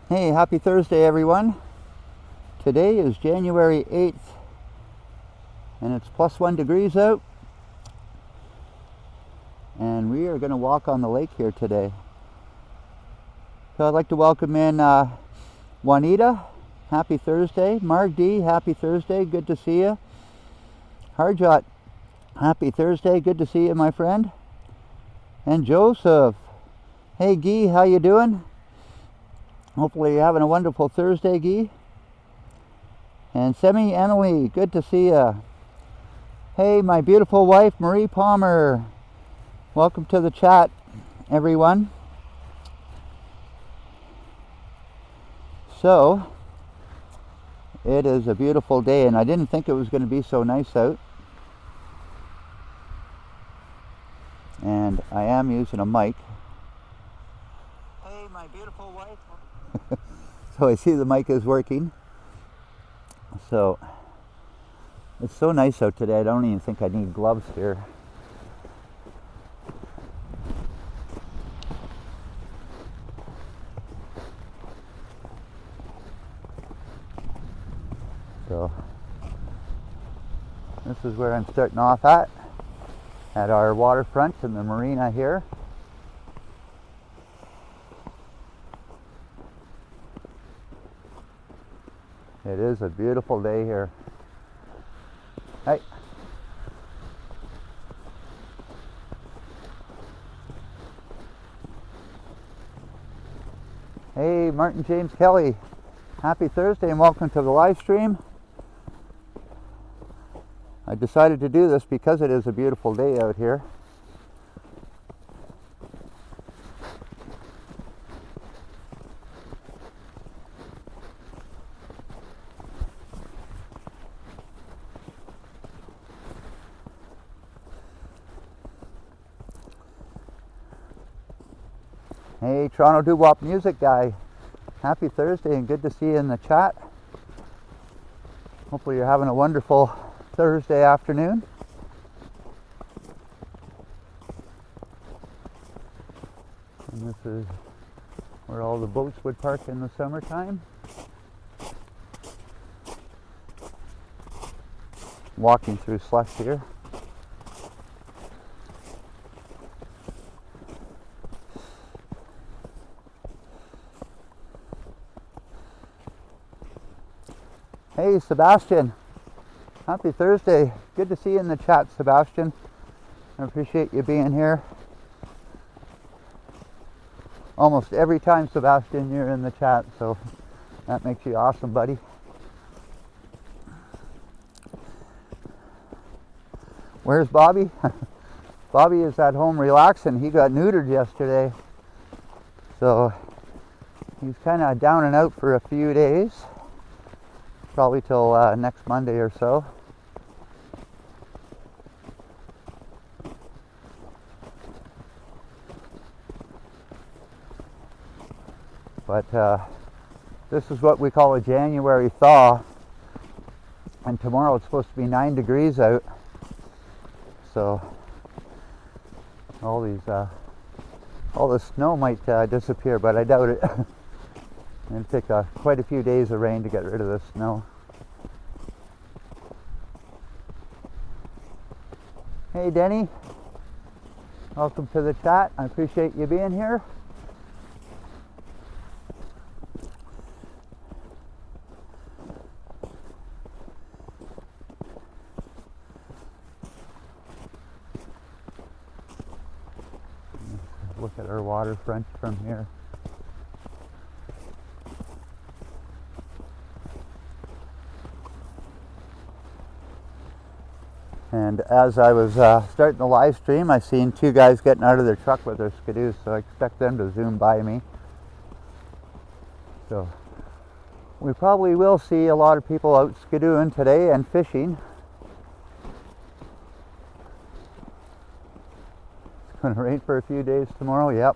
Hey, happy Thursday, everyone. Today is January 8th, and it's +1 degrees out. And we are going to walk on the lake here today. So I'd like to welcome in Juanita. Happy Thursday. Mark D, happy Thursday. Good to see you. Harjot, happy Thursday. Good to see you, my friend. And Joseph. Hey, Guy, how you doing? Hopefully you're having a wonderful Thursday, Guy. And Semi Emily, good to see you. Hey, my beautiful wife, Marie Palmer. Welcome to the chat, everyone. So, it is a beautiful day, and I didn't think it was going to be so nice out. And I am using a mic. Hey, my beautiful wife. So I see the mic is working. So it's so nice out today, I don't even think I need gloves here. So this is where I'm starting off at our waterfront in the marina here. It is a beautiful day here. Hey. Hey, Martin James Kelly. Happy Thursday and welcome to the live stream. I decided to do this because it is a beautiful day out here. Hey, Toronto Doo-Wop Music Guy. Happy Thursday and good to see you in the chat. Hopefully you're having a wonderful Thursday afternoon. And this is where all the boats would park in the summertime. Walking through slush here. Hey, Sebastian. Happy Thursday. Good to see you in the chat, Sebastian. I appreciate you being here. Almost every time, Sebastian, you're in the chat, so that makes you awesome, buddy. Where's Bobby? Bobby is at home relaxing. He got neutered yesterday, so he's kind of down and out for a few days. Probably till next Monday or so. But this is what we call a January thaw. And tomorrow it's supposed to be 9 degrees out. So all the snow might disappear, but I doubt it. It'll take quite a few days of rain to get rid of the snow. Hey Denny, welcome to the chat. I appreciate you being here. Look at our waterfront from here. And as I was starting the live stream, I seen two guys getting out of their truck with their skidoos, so I expect them to zoom by me. So we probably will see a lot of people out skidooing today and fishing. It's going to rain for a few days tomorrow, yep.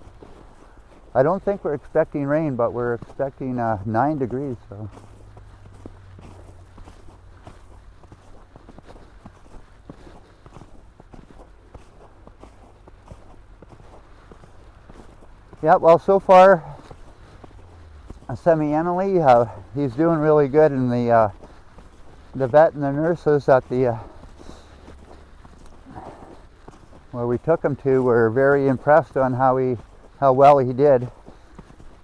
I don't think we're expecting rain, but we're expecting 9 degrees, so. Yeah, well, so far semi-Emily. He's doing really good, and the vet and the nurses at the where we took him to were very impressed on how well he did.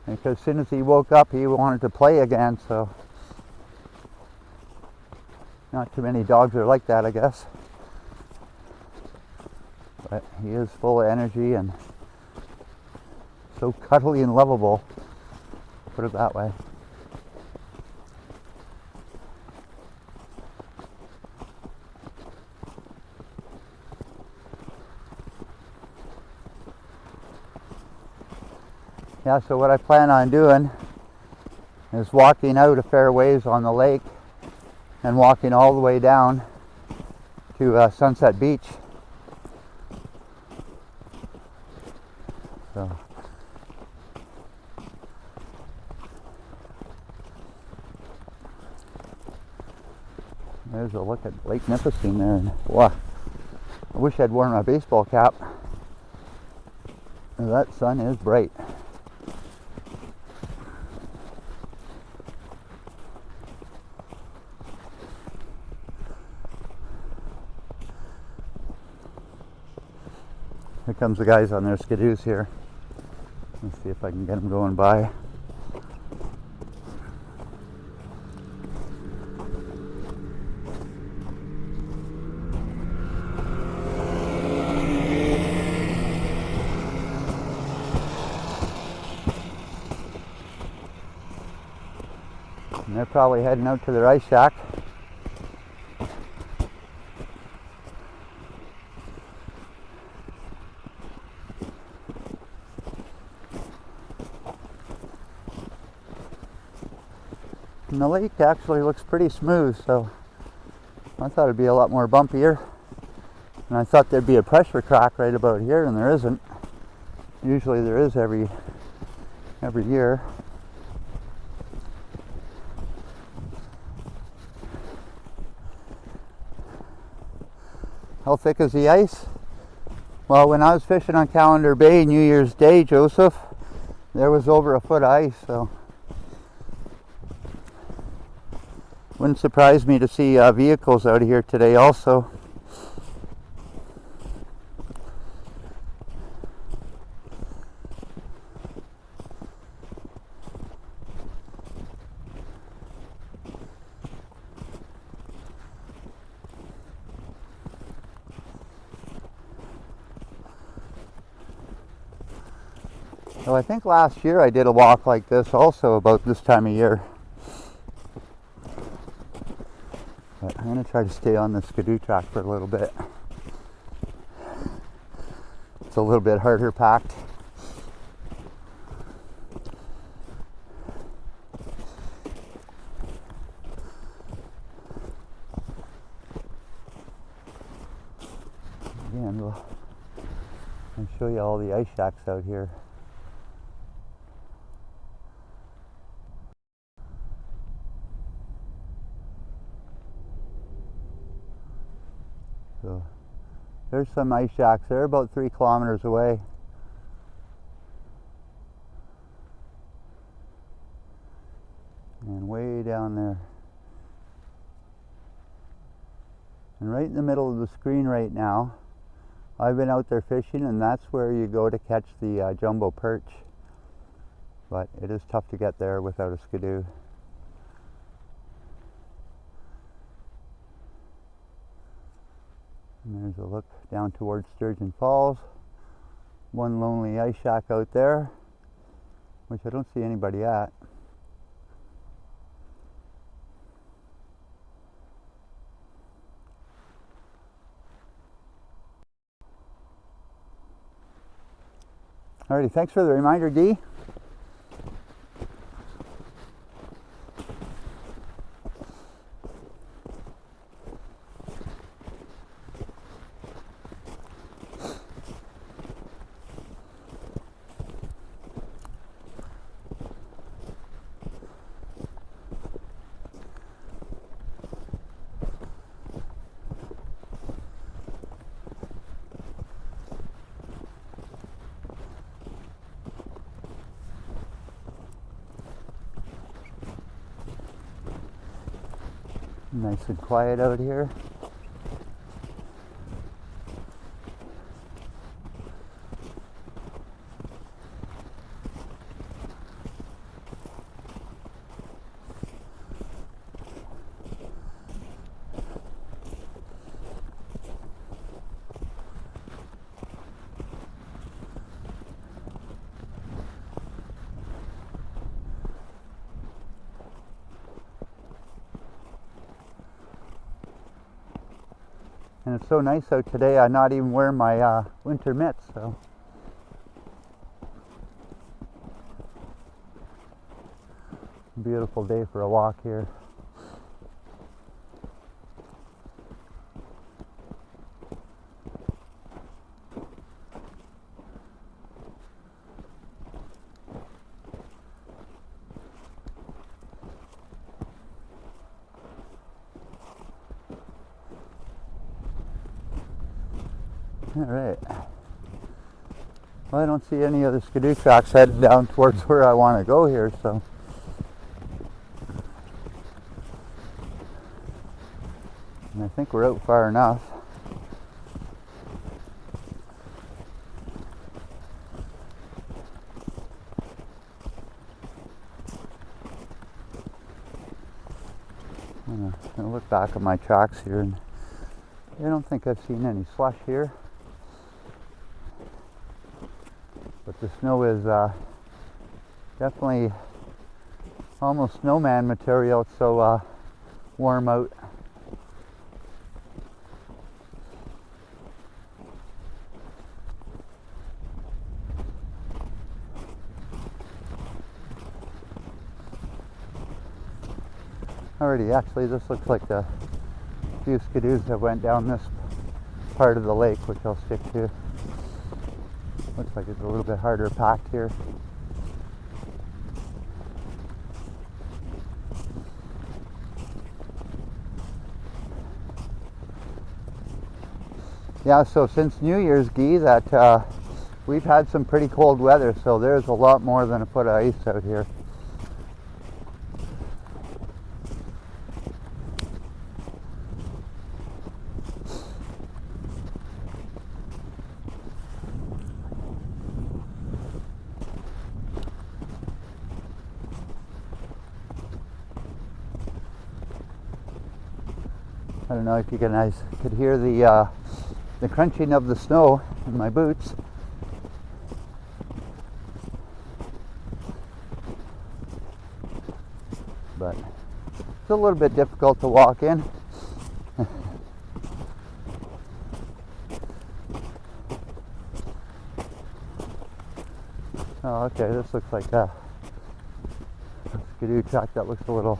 Because as soon as he woke up, he wanted to play again. So not too many dogs are like that, I guess. But he is full of energy and so cuddly and lovable. Put it that way. Yeah, so what I plan on doing is walking out a fair ways on the lake and walking all the way down to Sunset Beach. So there's a look at Lake Nipissing there, and wow, I wish I'd worn my baseball cap. That sun is bright. Here comes the guys on their skidoos here. Let's see if I can get them going by. And they're probably heading out to their ice shack. And the lake actually looks pretty smooth, so I thought it'd be a lot more bumpier. And I thought there'd be a pressure crack right about here, and there isn't. Usually there is every year. How thick is the ice? Well, when I was fishing on Calendar Bay New Year's Day, Joseph, there was over a foot of ice, so wouldn't surprise me to see vehicles out of here today also. So I think last year I did a walk like this also about this time of year. But I'm going to try to stay on the skidoo track for a little bit. It's a little bit harder packed. Again, I'll show you all the ice shacks out here. So there's some ice shacks. They're about 3 kilometers away. And way down there. And right in the middle of the screen right now, I've been out there fishing, and that's where you go to catch the jumbo perch. But it is tough to get there without a skidoo. And there's a look down towards Sturgeon Falls. One lonely ice shack out there, which I don't see anybody at. Alrighty, thanks for the reminder, Dee. Nice and quiet out here. And it's so nice out today, I'm not even wearing my winter mitts, so. Beautiful day for a walk here. All right. Well, I don't see any other skidoo tracks headed down towards where I want to go here, so. And I think we're out far enough. I'm gonna look back at my tracks here, and I don't think I've seen any slush here. But the snow is definitely almost snowman material. It's so warm out. Alrighty, actually this looks like the few skidoos that went down this part of the lake, which I'll stick to. Looks like it's a little bit harder packed here. Yeah, so since New Year's, Guy, that we've had some pretty cold weather, so there's a lot more than a foot of ice out here. I don't know if you guys could hear the crunching of the snow in my boots. But it's a little bit difficult to walk in. Oh, okay, this looks like a skidoo track that looks a little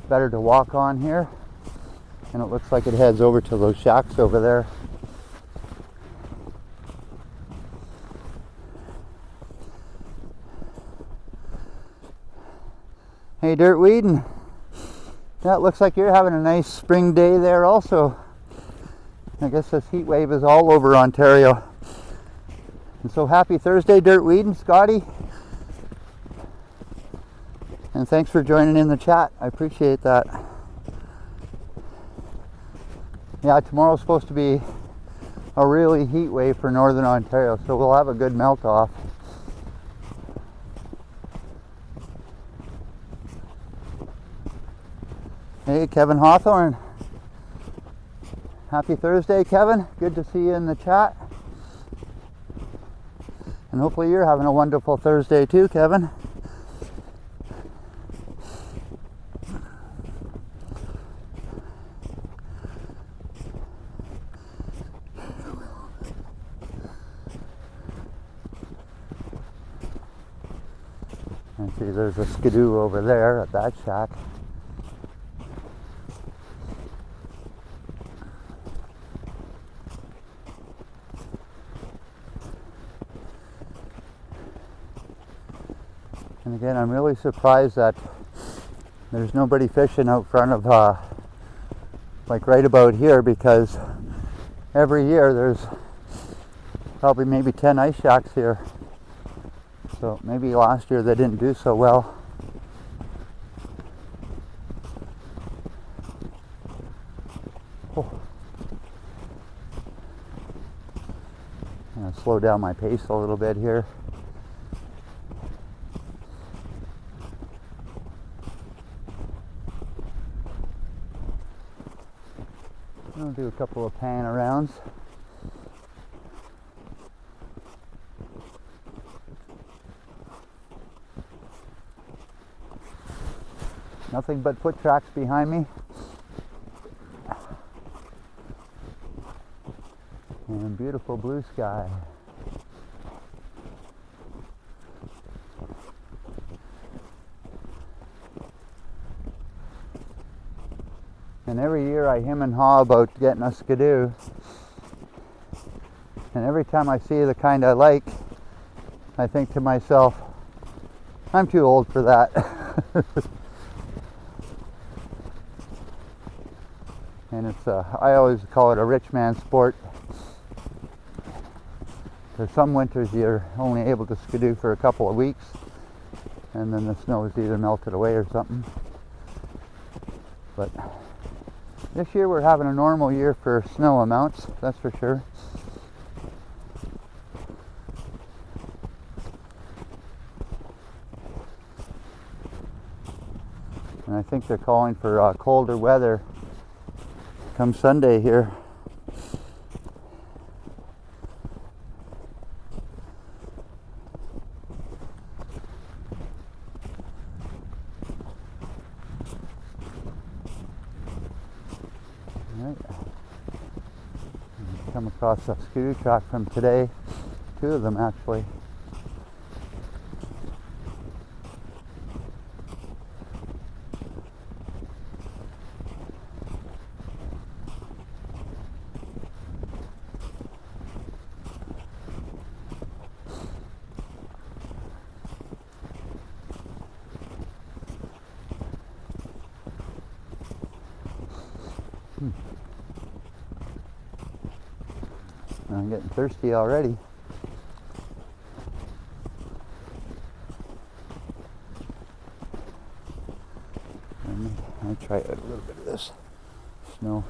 better to walk on here. And it looks like it heads over to those shacks over there. Hey, Dirtweed, and that looks like you're having a nice spring day there also. I guess this heat wave is all over Ontario. And so happy Thursday, Dirtweed and Scotty. And thanks for joining in the chat. I appreciate that. Yeah, tomorrow's supposed to be a really heat wave for Northern Ontario, so we'll have a good melt off. Hey, Kevin Hawthorne. Happy Thursday, Kevin. Good to see you in the chat. And hopefully you're having a wonderful Thursday too, Kevin. And see, there's a skidoo over there at that shack. And again, I'm really surprised that there's nobody fishing out front of, like right about here, because every year there's probably maybe 10 ice shacks here. So maybe last year they didn't do so well. slow down my pace a little bit here. I'll do a couple of pan arounds. Nothing but foot tracks behind me. And beautiful blue sky. And every year I hem and haw about getting a skidoo. And every time I see the kind I like, I think to myself, I'm too old for that. And it's I always call it a rich man sport. There's some winters you're only able to skidoo for a couple of weeks, and then the snow is either melted away or something. But this year we're having a normal year for snow amounts, that's for sure. And I think they're calling for colder weather come Sunday here. Right. Come across a skidoo track from today, two of them actually. I'm getting thirsty already. I'll try out a little bit of this snow.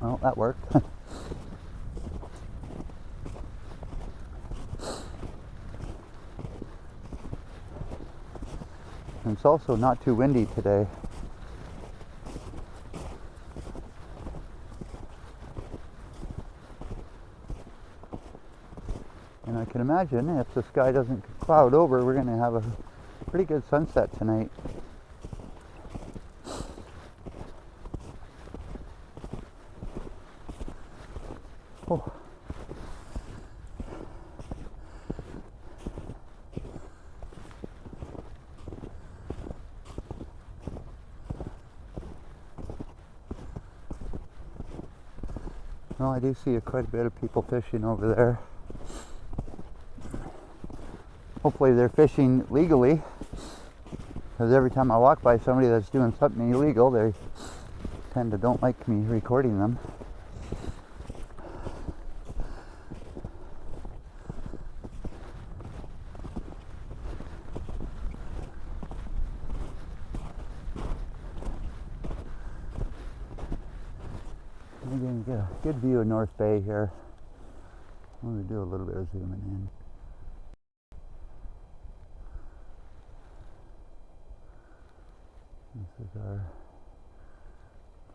Well, that worked. And it's also not too windy today. And I can imagine if the sky doesn't cloud over, we're going to have a pretty good sunset tonight. Oh. Well, I do see quite a bit of people fishing over there. Hopefully they're fishing legally, because every time I walk by somebody that's doing something illegal, they tend to don't like me recording them. I'm going to get a good view of North Bay here. I'm going to do a little bit of zooming in. This is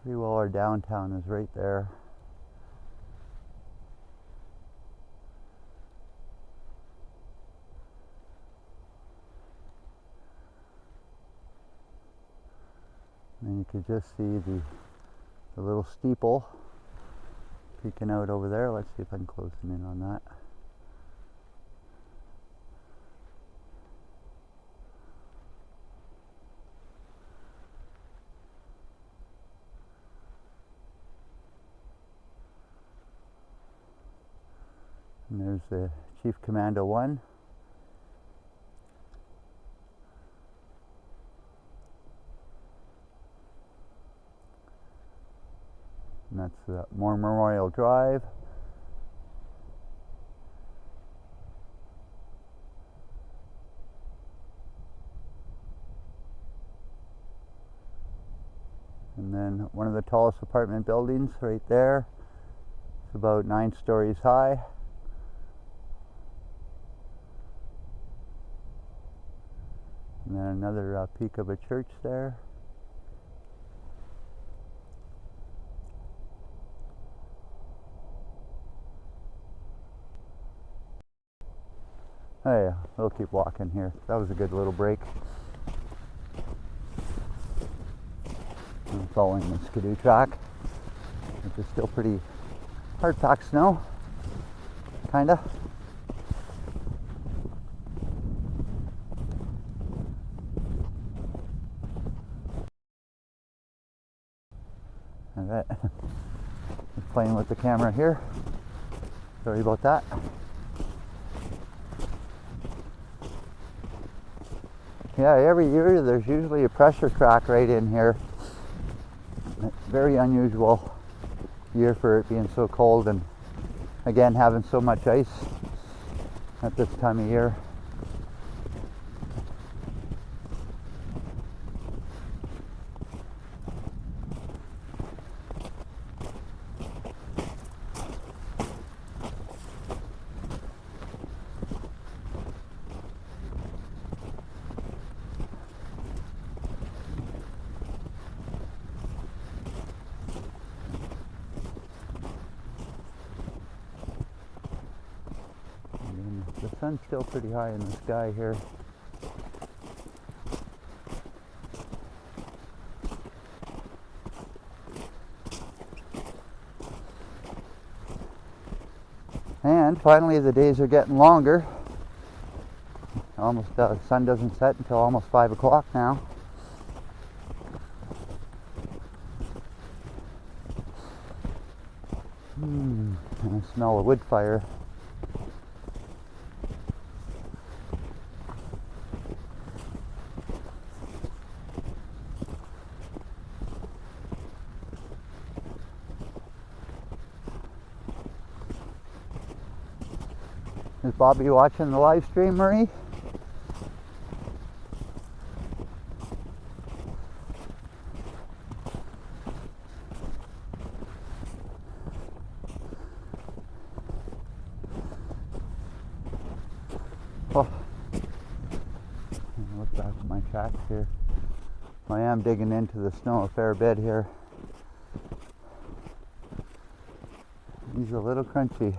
pretty well our downtown is right there. And then you can just see the little steeple peeking out over there. Let's see if I can close in on that. And there's the Chief Commando 1. And that's Moore Memorial Drive. one of the tallest apartment buildings right there. It's about 9 stories high. And then another peak of a church there. Oh yeah, we'll keep walking here. That was a good little break. I'm following the skidoo track, which is still pretty hard packed snow, kinda. Alright, just playing with the camera here. Sorry about that. Yeah, every year there's usually a pressure crack right in here. Very unusual year for it being so cold, and again having so much ice at this time of year. The sun's still pretty high in the sky here. And finally the days are getting longer. Almost the sun doesn't set until almost 5 o'clock now. I smell a wood fire. Is Bobby watching the live stream, Marie? Oh, look back at my tracks here. I am digging into the snow a fair bit here. He's a little crunchy.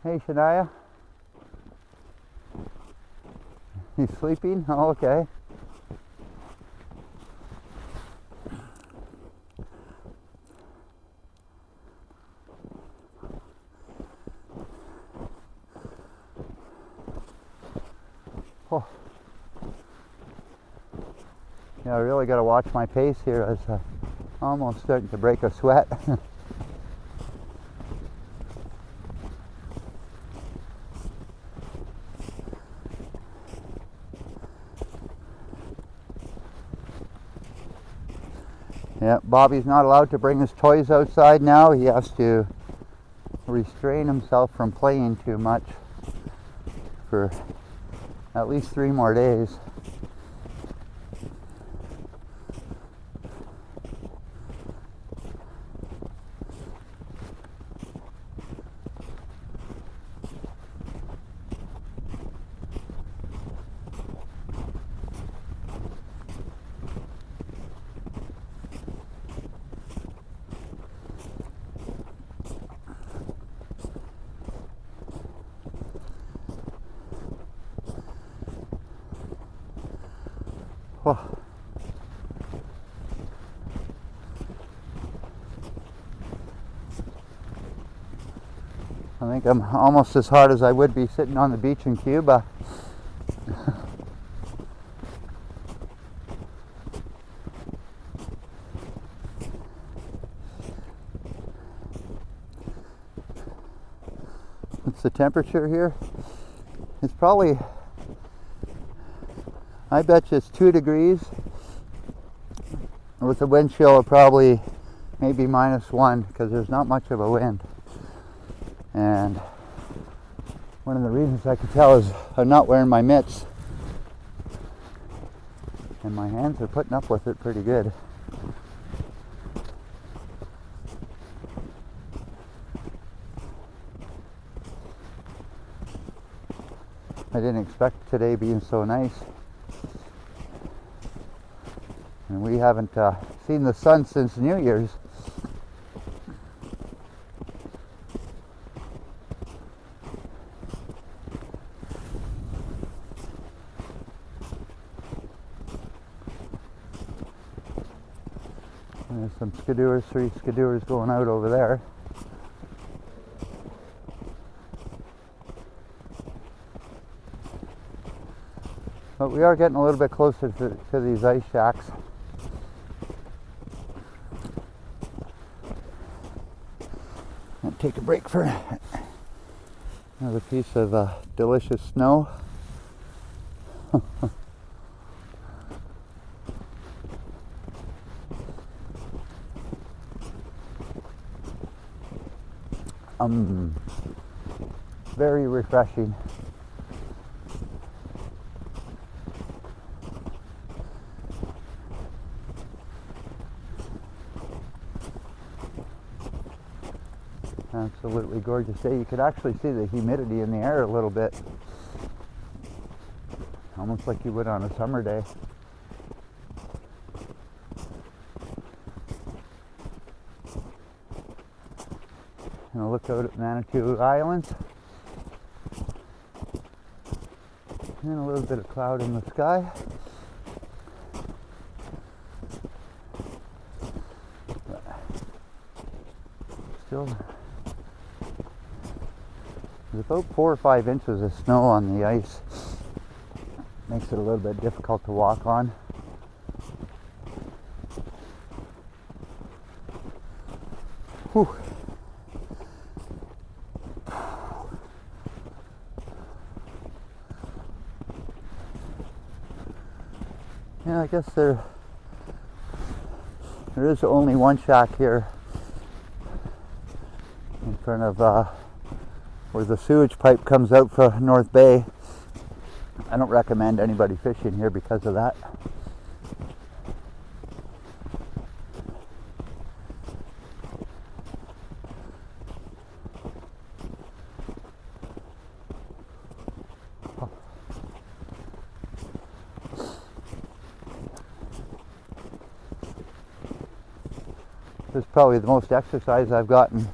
Hey, Shania. You sleeping? Oh, okay. Oh. Yeah, I really got to watch my pace here. As almost starting to break a sweat. Yeah, Bobby's not allowed to bring his toys outside now. He has to restrain himself from playing too much for at least 3 more days. Oh. I think I'm almost as hard as I would be sitting on the beach in Cuba. What's the temperature here? It's probably, I bet you it's 2 degrees with a wind chill of probably maybe -1 because there's not much of a wind. And one of the reasons I could tell is I'm not wearing my mitts. And my hands are putting up with it pretty good. I didn't expect today being so nice. And we haven't seen the sun since New Year's. And there's some skidooers, 3 skidooers going out over there. But we are getting a little bit closer to these ice shacks. I'll take a break for another piece of delicious snow. Very refreshing. Absolutely gorgeous day. You could actually see the humidity in the air a little bit, almost like you would on a summer day. And I'll look out at Manitou Island, and a little bit of cloud in the sky. But still, there's about 4 or 5 inches of snow on the ice. Makes it a little bit difficult to walk on. Whew. Yeah, I guess there is only one shack here in front of where the sewage pipe comes out for North Bay. I don't recommend anybody fishing here because of that. This is probably the most exercise I've gotten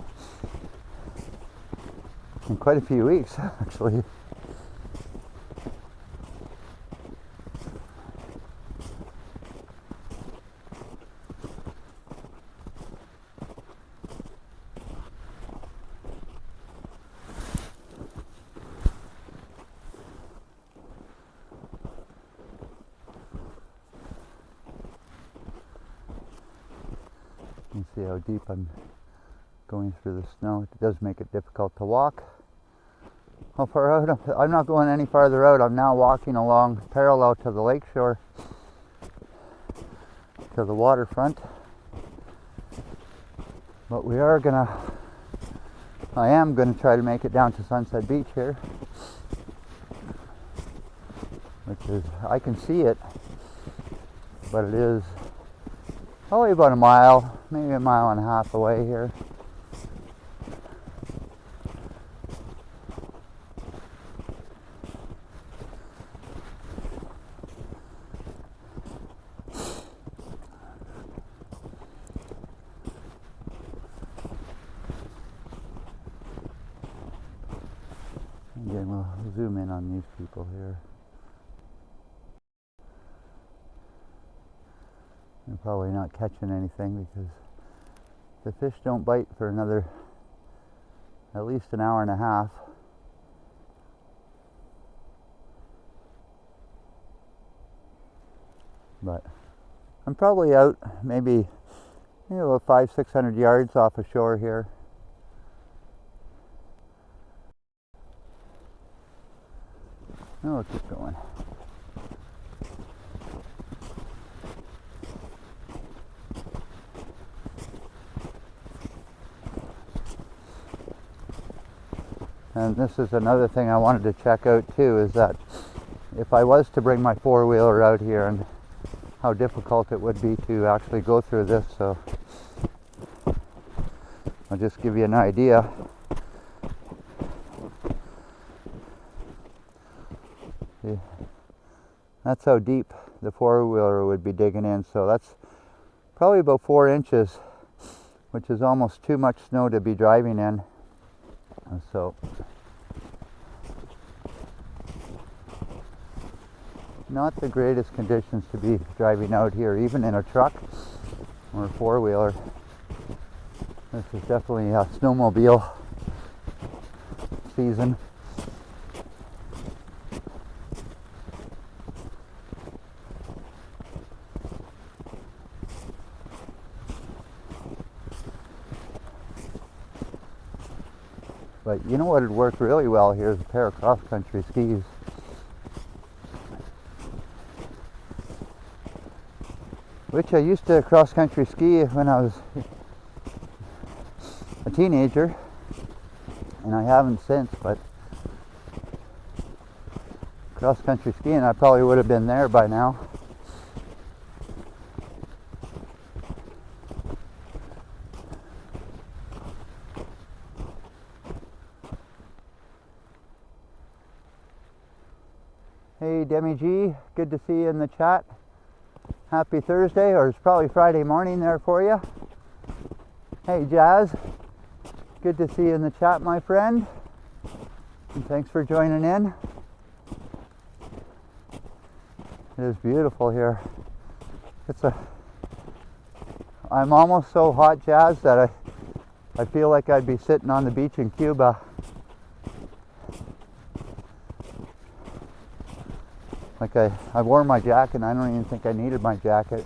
in quite a few weeks, actually. You can see how deep I'm going through the snow. It does make it difficult to walk. How far out? I'm not going any farther out. I'm now walking along parallel to the lakeshore, to the waterfront. But I am gonna try to make it down to Sunset Beach here, which is, I can see it, but it is probably about a mile, maybe a mile and a half away here. Again, we'll zoom in on these people here. They're probably not catching anything because the fish don't bite for another at least an hour and a half. But I'm probably out maybe about 500-600 yards off of shore here. Oh, we'll keep going. And this is another thing I wanted to check out too, is that if I was to bring my four-wheeler out here, and how difficult it would be to actually go through this. So I'll just give you an idea. See, that's how deep the four-wheeler would be digging in. So that's probably about 4 inches, which is almost too much snow to be driving in. So not the greatest conditions to be driving out here, even in a truck or a four-wheeler. This is definitely a snowmobile season. But you know what would work really well here is a pair of cross-country skis. Which I used to cross-country ski when I was a teenager, and I haven't since, but cross-country skiing, I probably would have been there by now. Hey Demi G, good to see you in the chat. Happy Thursday, or it's probably Friday morning there for you. Hey Jazz, good to see you in the chat, my friend. And thanks for joining in. It is beautiful here. I'm almost so hot, Jazz, that I feel like I'd be sitting on the beach in Cuba. Like I wore my jacket and I don't even think I needed my jacket.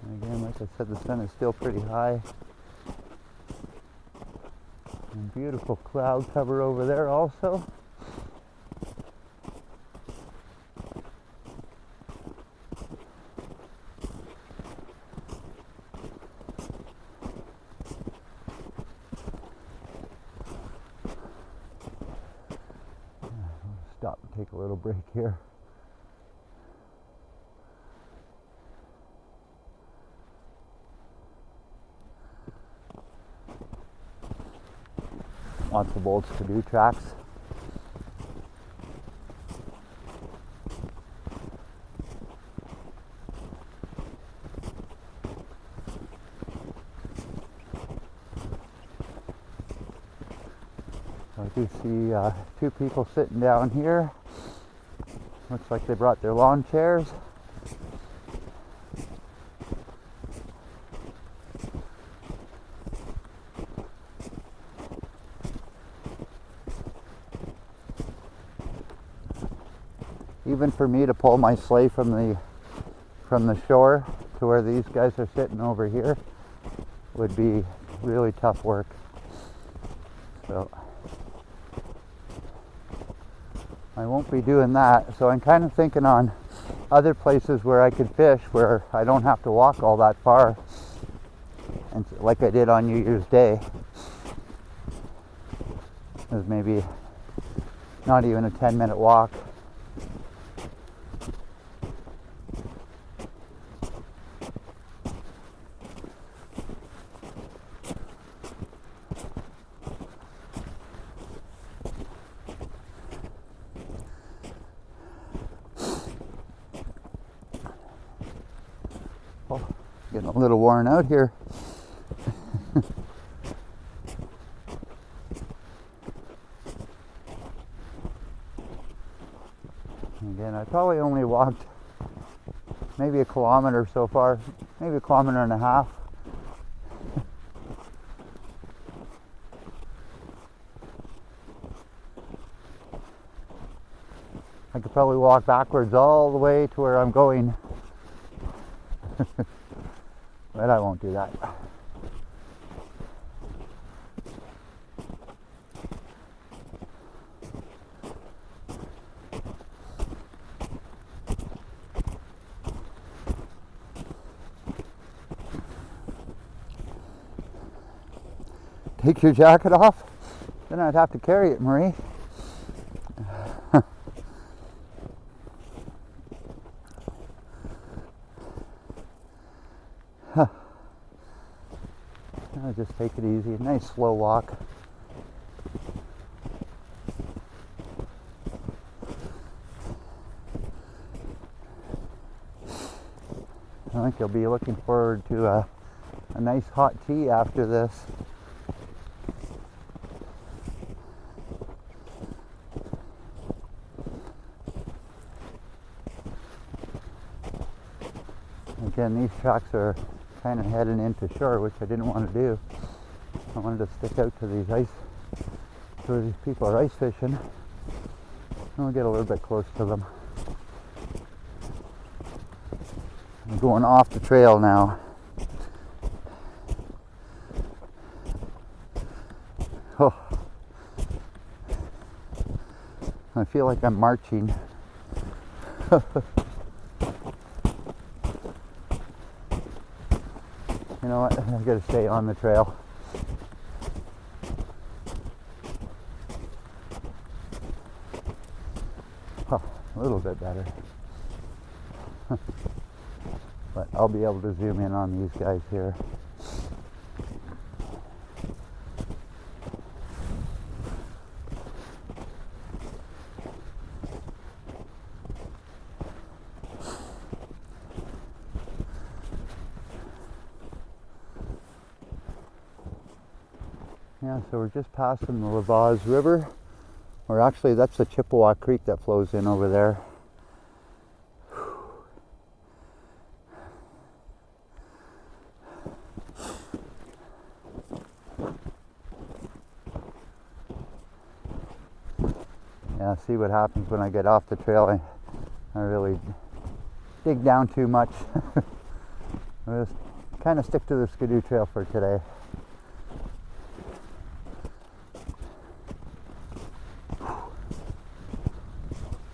And again, like I said, the sun is still pretty high. And beautiful cloud cover over there also. Stop and take a little break here. Lots of old Skidoo tracks. I do see 2 people sitting down here. Looks like they brought their lawn chairs. Even for me to pull my sleigh from the shore to where these guys are sitting over here would be really tough work. So I won't be doing that. So I'm kind of thinking on other places where I could fish where I don't have to walk all that far, and like I did on New Year's Day. It was maybe not even a 10-minute walk. Getting a little worn out here. Again, I probably only walked maybe a kilometer so far, maybe a kilometer and a half. I could probably walk backwards all the way to where I'm going. But I won't do that. Take your jacket off? Then I'd have to carry it, Marie. I'll just take it easy. Nice slow walk. I think you'll be looking forward to a nice hot tea after this. Again, these tracks are kind of heading into shore, which I didn't want to do. I wanted to stick out to these where these people are ice fishing. And we'll get a little bit close to them. I'm going off the trail now. Oh, I feel like I'm marching. You know what? I gotta stay on the trail. Oh, a little bit better. But I'll be able to zoom in on these guys here. Yeah, so we're just passing the Lavaz River, or actually that's the Chippewa Creek that flows in over there. Yeah, see what happens when I get off the trail. I really dig down too much. I'll just kind of stick to the Skidoo Trail for today.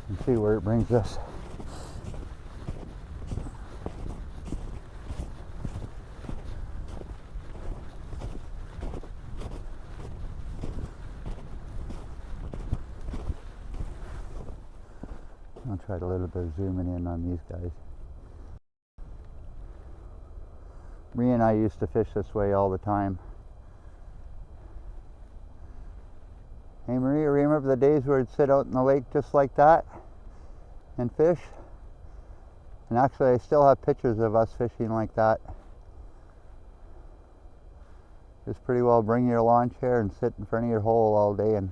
And see where it brings us. I'll try a little bit of zooming in on these guys. Marie and I used to fish this way all the time. Hey Marie, remember the days where we'd sit out in the lake just like that and fish? And actually I still have pictures of us fishing like that. Just pretty well bring your lawn chair and sit in front of your hole all day and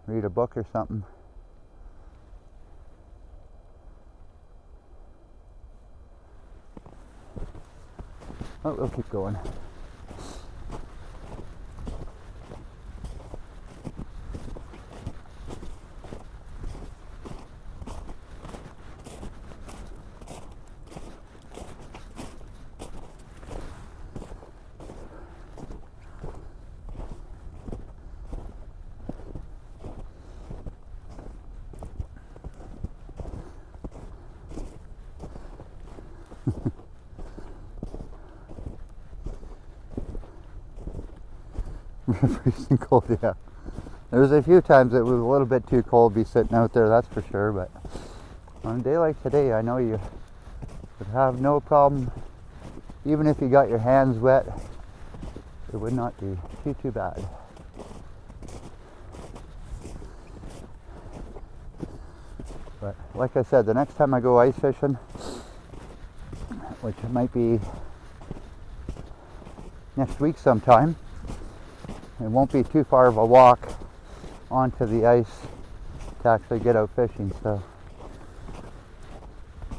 read a book or something. Oh, we'll keep going. Freezing cold, yeah. There was a few times it was a little bit too cold to be sitting out there, that's for sure, but on a day like today, I know you would have no problem, even if you got your hands wet, it would not be too bad. But like I said, the next time I go ice fishing, which might be next week sometime, it won't be too far of a walk onto the ice to actually get out fishing. So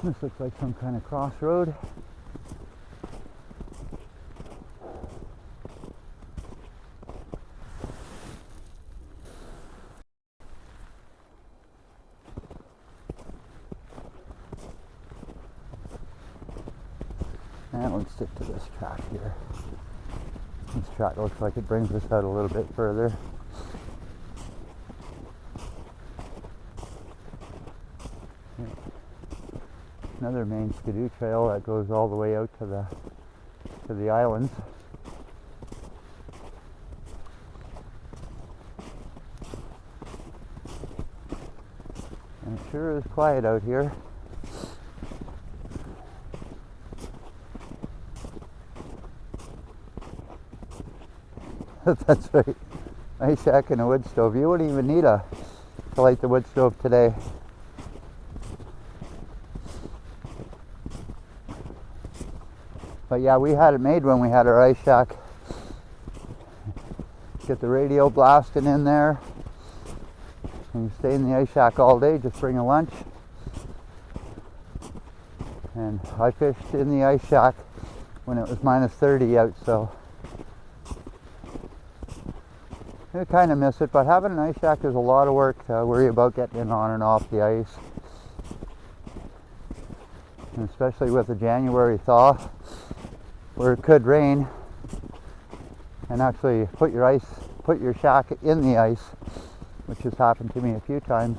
this looks like some kind of crossroad. And let's stick to this track here. This track looks like it brings us out a little bit further. Another main Skidoo trail that goes all the way out to the islands. It sure is quiet out here. That's right. Ice shack and a wood stove. You wouldn't even need to light the wood stove today. But yeah, we had it made when we had our ice shack. Get the radio blasting in there. And you stay in the ice shack all day, just bring a lunch. And I fished in the ice shack when it was -30 out, so I kind of miss it. But having an ice shack is a lot of work to worry about getting on and off the ice. And especially with the January thaw, where it could rain, and actually put your shack in the ice, which has happened to me a few times.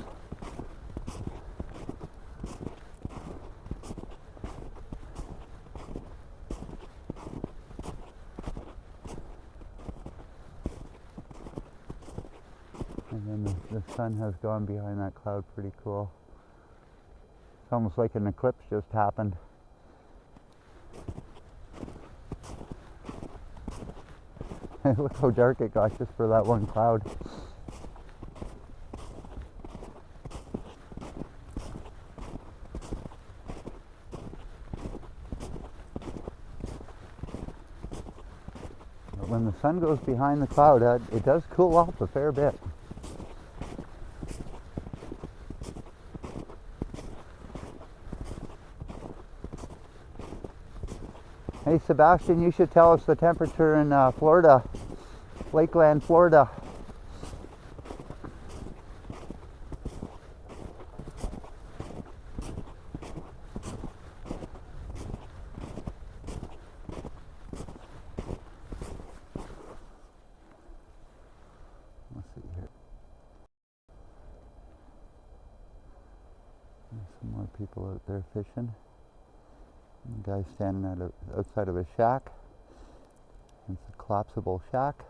And then the sun has gone behind that cloud. Pretty cool. It's almost like an eclipse just happened. Look how dark it got just for that one cloud. But when the sun goes behind the cloud, it does cool off a fair bit. Hey Sebastian, you should tell us the temperature in Florida, Lakeland, Florida. Let's see here. There's some more people out there fishing. The guy's standing outside of a shack. It's a collapsible shack.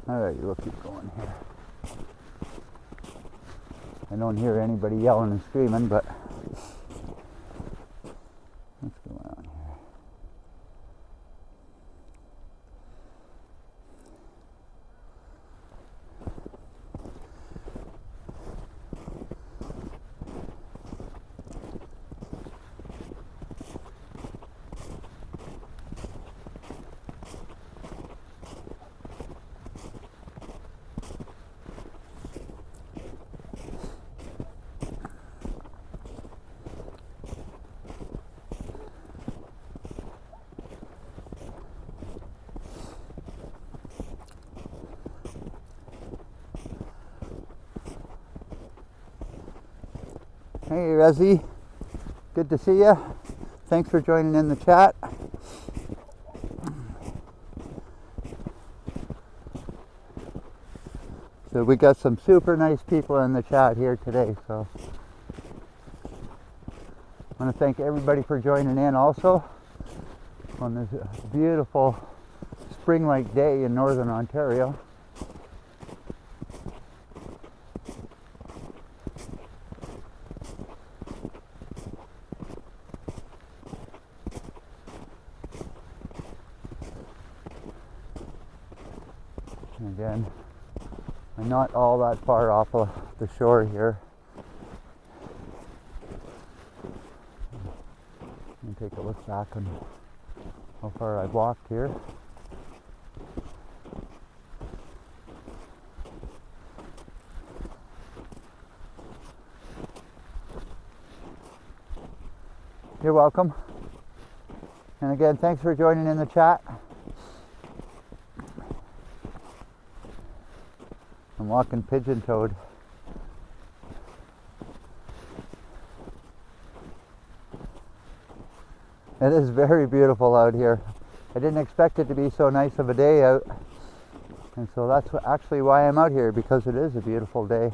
Alright, we'll keep going here. I don't hear anybody yelling and screaming, but what's going on here? Hey Rezi, good to see you. Thanks for joining in the chat. So we got some super nice people in the chat here today, so I want to thank everybody for joining in also on this beautiful spring-like day in Northern Ontario. And again, I'm not all that far off of the shore here. Let me take a look back on how far I've walked here. You're welcome. And again, thanks for joining in the chat. I'm walking pigeon-toed. It is very beautiful out here. I didn't expect it to be so nice of a day out. And so that's actually why I'm out here, because it is a beautiful day.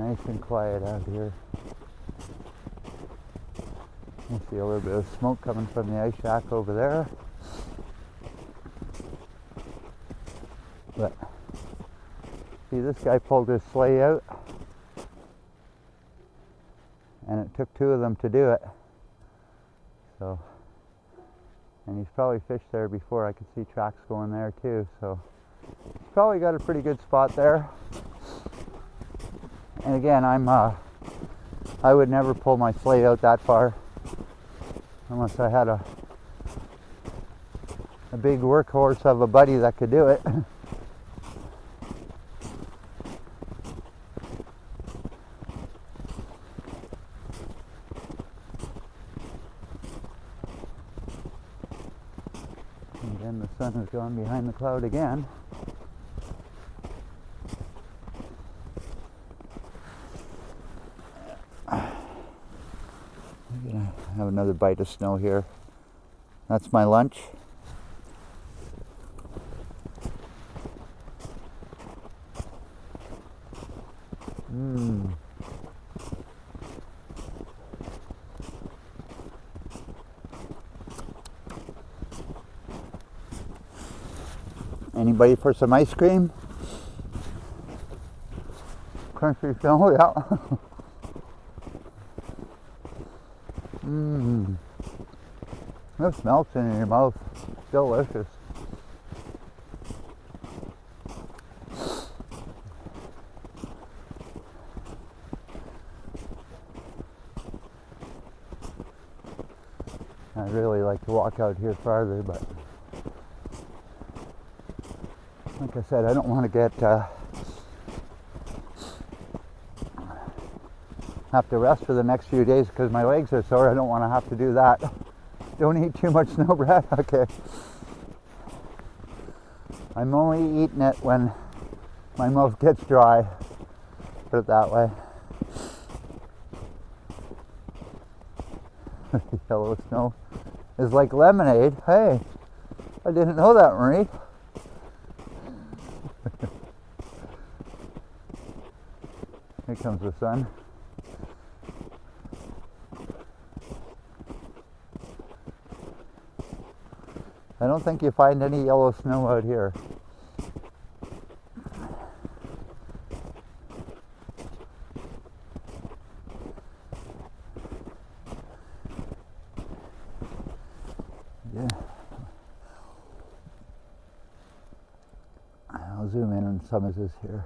Nice and quiet out here. You see a little bit of smoke coming from the ice shack over there. But see, this guy pulled his sleigh out, and it took 2 of them to do it. So, and he's probably fished there before. I could see tracks going there too. So he's probably got a pretty good spot there. And again, I would never pull my sleigh out that far unless I had a big workhorse of a buddy that could do it. And then the sun has gone behind the cloud again. I'm gonna have another bite of snow here. That's my lunch. Anybody for some ice cream? Country snow, yeah. This melts in your mouth. Delicious. I'd really like to walk out here farther, but like I said, I don't want to get have to rest for the next few days because my legs are sore. I don't want to have to do that. Don't eat too much snow bread. Okay. I'm only eating it when my mouth gets dry. Put it that way. Yellow snow is like lemonade. Hey, I didn't know that, Marie. Here comes the sun. I don't think you find any yellow snow out here. Yeah. I'll zoom in on some of this here.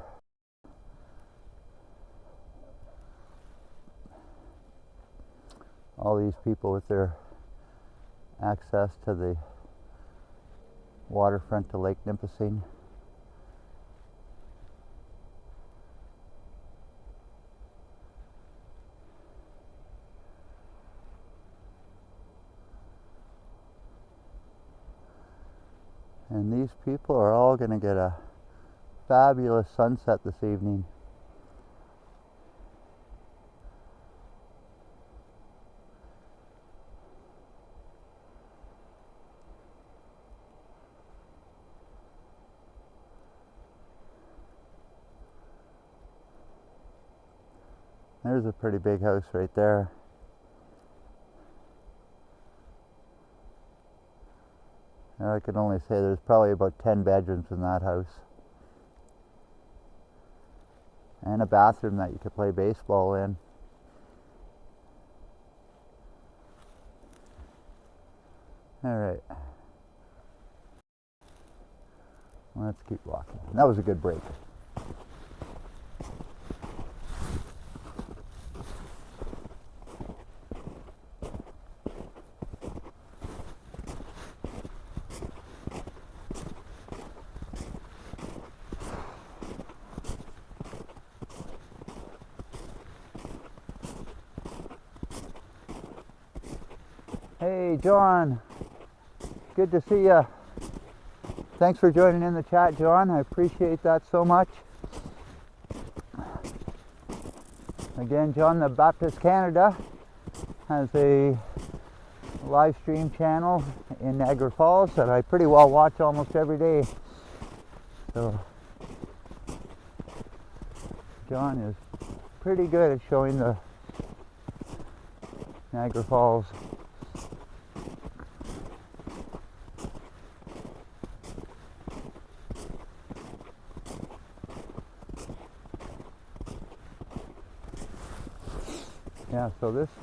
All these people with their access to the waterfront to Lake Nipissing. And these people are all going to get a fabulous sunset this evening. There's a pretty big house right there. And I can only say there's probably about 10 bedrooms in that house. And a bathroom that you could play baseball in. All right. Let's keep walking. That was a good break. Hey, John. Good to see you. Thanks for joining in the chat, John. I appreciate that so much. Again, John, the Baptist Canada has a live stream channel in Niagara Falls that I pretty well watch almost every day. So, John is pretty good at showing the Niagara Falls. Yeah, so this is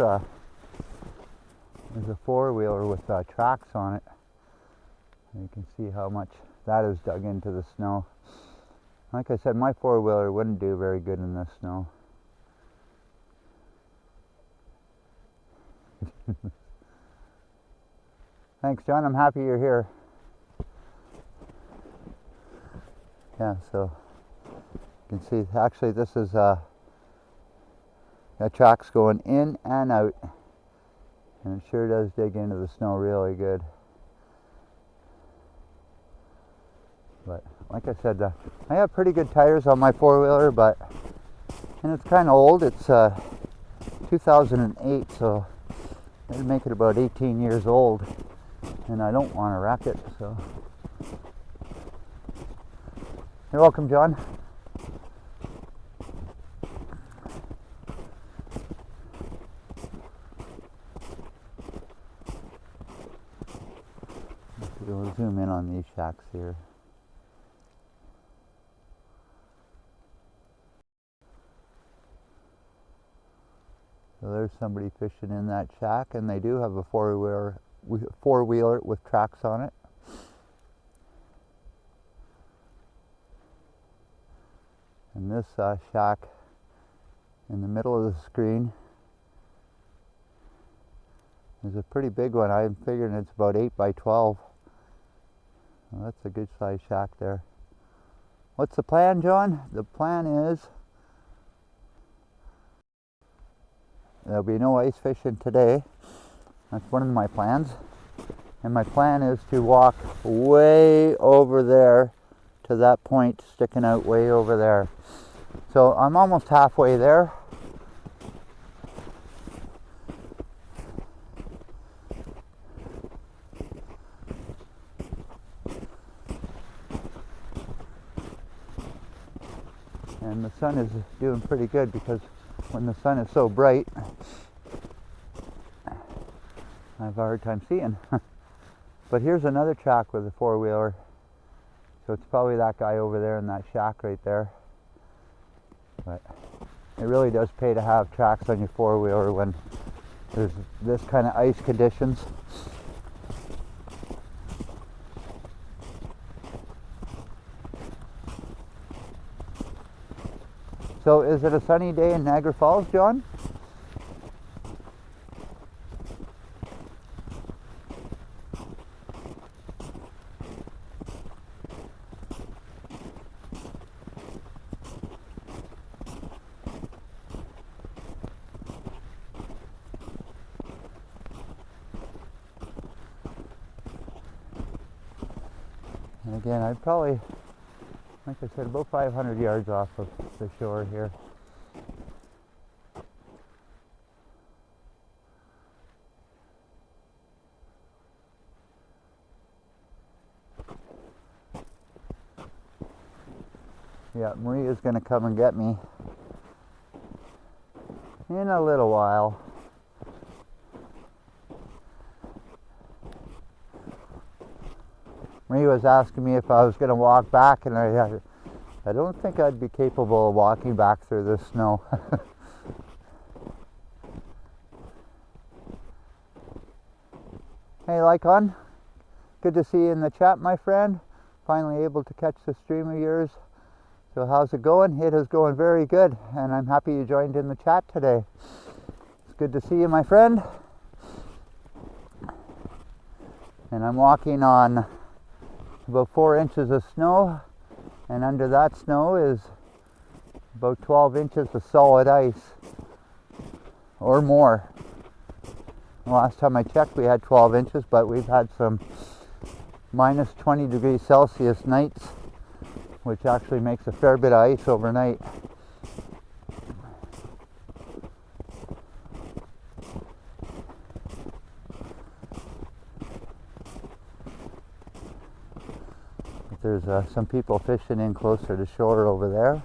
a four-wheeler with tracks on it. And you can see how much that is dug into the snow. Like I said, my four-wheeler wouldn't do very good in this snow. Thanks, John. I'm happy you're here. Yeah, so you can see actually this is the tracks going in and out, and it sure does dig into the snow really good. But like I said, I have pretty good tires on my four-wheeler, and it's kind of old. It's 2008, so it'd make it about 18 years old, and I don't want to wreck it. So you're welcome, John. We'll zoom in on these shacks here. So there's somebody fishing in that shack, and they do have a four-wheeler with tracks on it. And this shack in the middle of the screen is a pretty big one. I'm figuring it's about 8 by 12. Well, that's a good sized shack there. What's the plan, John? The plan is there'll be no ice fishing today. That's one of my plans. And my plan is to walk way over there to that point sticking out way over there. So I'm almost halfway there. And the sun is doing pretty good, because when the sun is so bright, I have a hard time seeing. But here's another track with a four-wheeler. So it's probably that guy over there in that shack right there. But it really does pay to have tracks on your four-wheeler when there's this kind of ice conditions. So is it a sunny day in Niagara Falls, John? And again, I'd probably, like I said, about 500 yards off of the shore here. Yeah, Maria's going to come and get me in a little while. Maria was asking me if I was going to walk back, and I don't think I'd be capable of walking back through this snow. Hey, Lycon, good to see you in the chat, my friend. Finally able to catch the stream of yours. So how's it going? It is going very good, and I'm happy you joined in the chat today. It's good to see you, my friend. And I'm walking on about 4 inches of snow, and under that snow is about 12 inches of solid ice, or more. The last time I checked we had 12 inches, but we've had some minus 20 degrees Celsius nights, which actually makes a fair bit of ice overnight. There's some people fishing in closer to shore over there.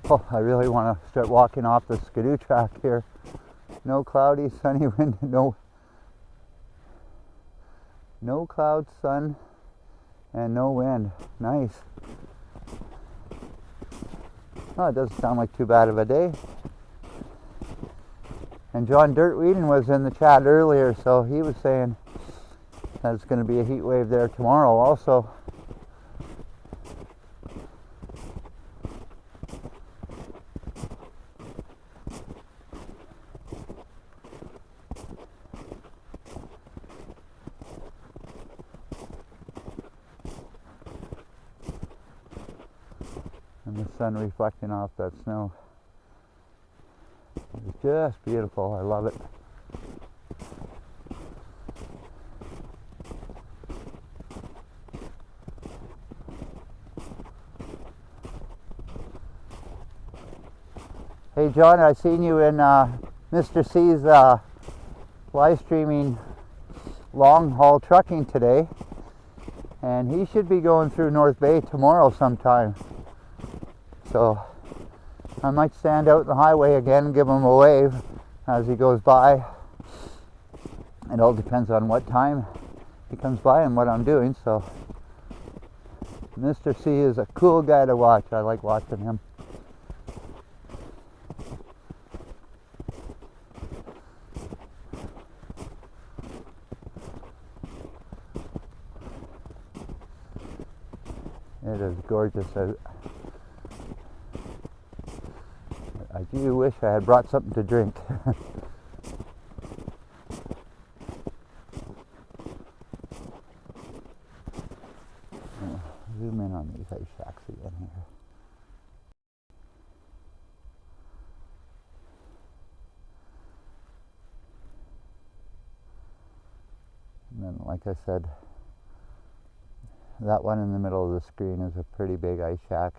Oh, I really want to start walking off the skidoo track here. No cloudy, sunny wind, no clouds, sun, and no wind. Nice. Oh, it doesn't sound like too bad of a day. And John Dirtweeden was in the chat earlier, so he was saying that it's going to be a heat wave there tomorrow also. And the sun reflecting off that snow. It's just beautiful. I love it. Hey John, I seen you in Mr. C's live streaming long haul trucking today, and he should be going through North Bay tomorrow sometime. So I might stand out in the highway again and give him a wave as he goes by. It all depends on what time he comes by and what I'm doing. So Mr. C is a cool guy to watch. I like watching him. It is gorgeous out. I do wish I had brought something to drink. Zoom in on these ice shacks again here. And then, like I said, that one in the middle of the screen is a pretty big ice shack.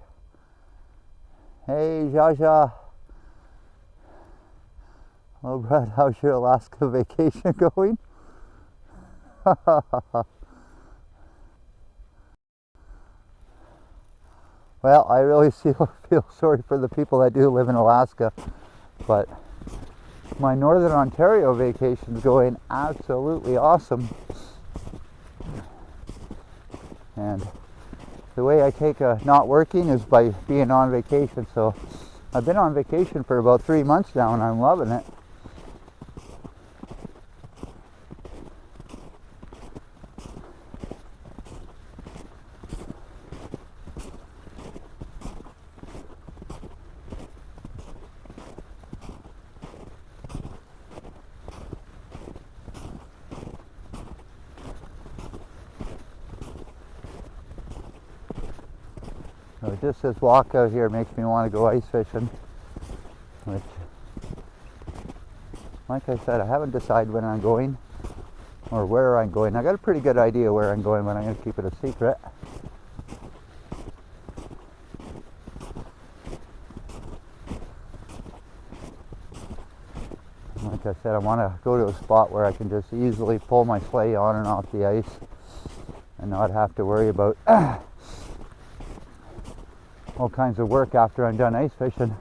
Hey, Jaja. Hello, Brad. How's your Alaska vacation going? Well, I really feel sorry for the people that do live in Alaska, but my Northern Ontario vacation is going absolutely awesome. And the way I take not working is by being on vacation. So I've been on vacation for about 3 months now, and I'm loving it. So just this walk out here makes me want to go ice fishing, which, like I said, I haven't decided when I'm going or where I'm going. I got a pretty good idea where I'm going, but I'm going to keep it a secret. Like I said, I want to go to a spot where I can just easily pull my sleigh on and off the ice and not have to worry about all kinds of work after I'm done ice fishing.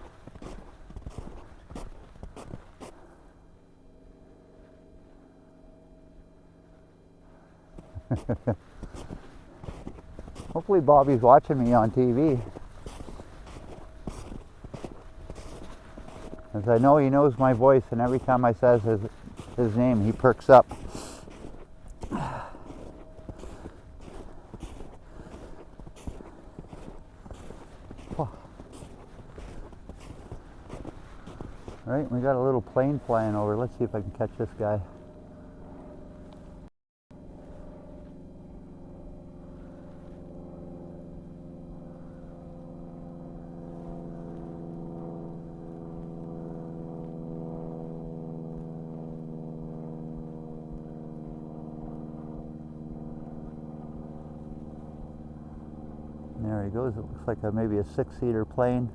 Hopefully Bobby's watching me on TV, as I know he knows my voice, and every time I says his name, he perks up. Right, we got a little plane flying over. Let's see if I can catch this guy. There he goes. It looks like maybe a 6-seater plane.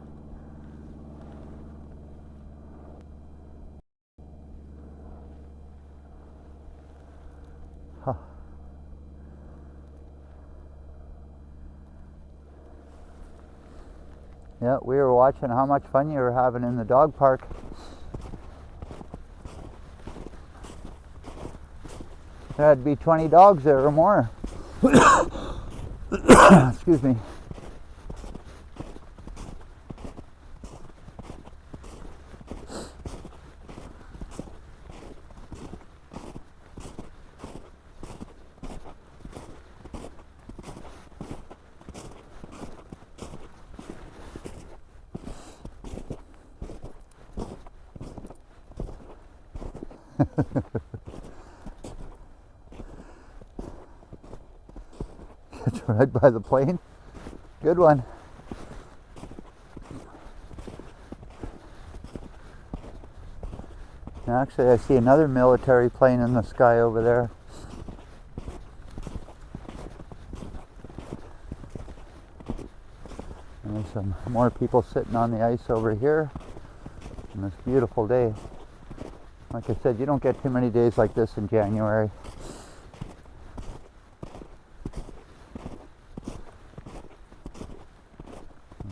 Huh. Yeah, we were watching how much fun you were having in the dog park. There had to be 20 dogs there or more. Excuse me. It's right by the plane. Good one. Actually, I see another military plane in the sky over there. And there's some more people sitting on the ice over here on this beautiful day. Like I said, you don't get too many days like this in January.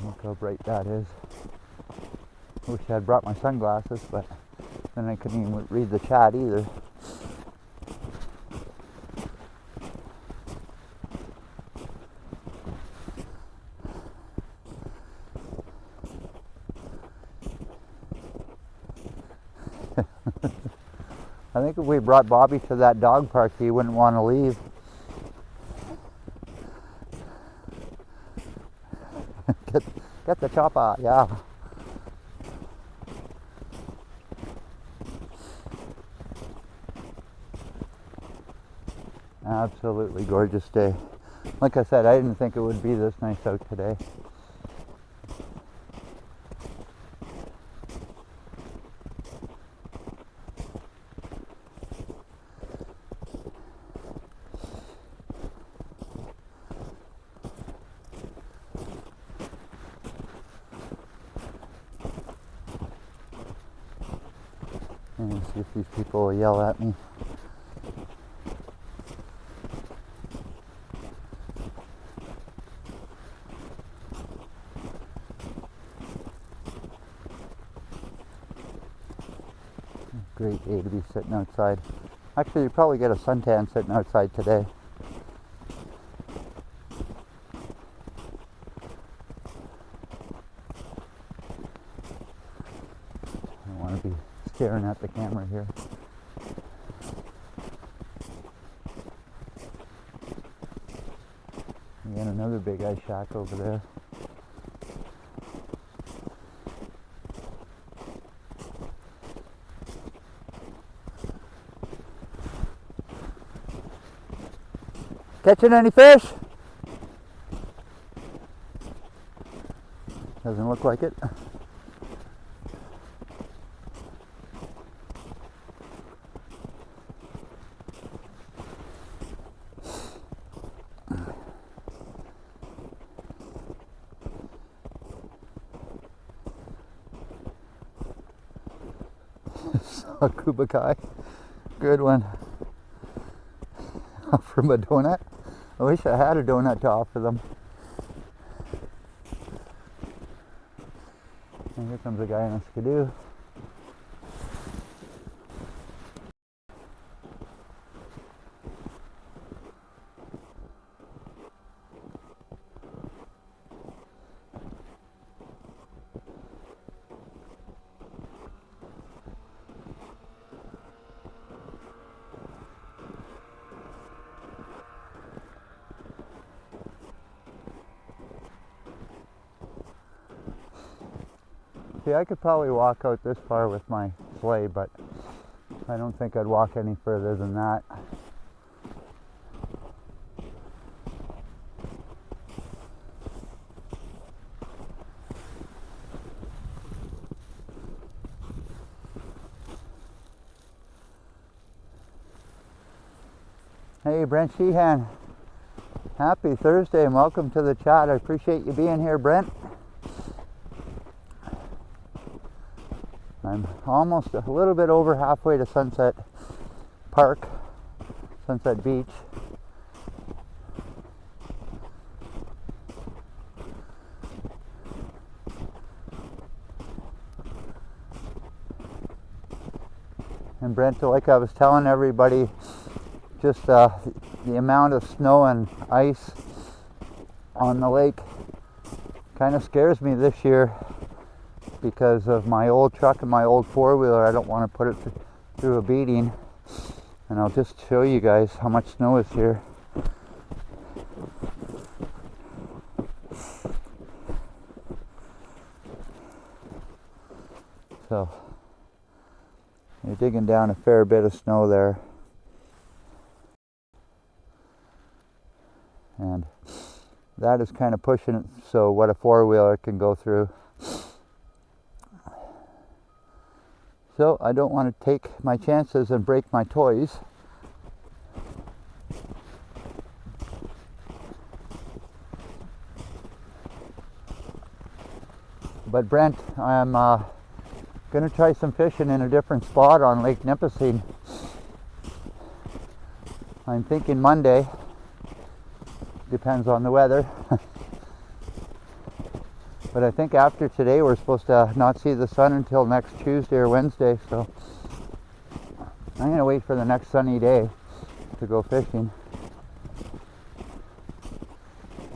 Look how bright that is. Wish I had brought my sunglasses, but then I couldn't even read the chat either. I think if we brought Bobby to that dog park, he wouldn't want to leave. Get the chopper, yeah. Absolutely gorgeous day. Like I said, I didn't think it would be this nice out today. Let me see if these people will yell at me. Great day to be sitting outside. Actually, you probably get a suntan sitting outside today. I don't want to be staring at the camera here. Again, another big ice shack over there. Catching any fish? Doesn't look like it. A kubakai. Good one. From a donut. I wish I had a donut to offer them. And here comes a guy in a skidoo. See, I could probably walk out this far with my sleigh, but I don't think I'd walk any further than that. Hey, Brent Sheehan. Happy Thursday and welcome to the chat. I appreciate you being here, Brent. I'm almost a little bit over halfway to Sunset Park, Sunset Beach. And Brent, like I was telling everybody, just the amount of snow and ice on the lake kind of scares me this year because of my old truck and my old four-wheeler. I don't want to put it through a beating. And I'll just show you guys how much snow is here. So you're digging down a fair bit of snow there. And that is kind of pushing it so what a four-wheeler can go through. So I don't want to take my chances and break my toys. But Brent, I'm going to try some fishing in a different spot on Lake Nipissing. I'm thinking Monday. Depends on the weather. But I think after today we're supposed to not see the sun until next Tuesday or Wednesday, so I'm going to wait for the next sunny day to go fishing.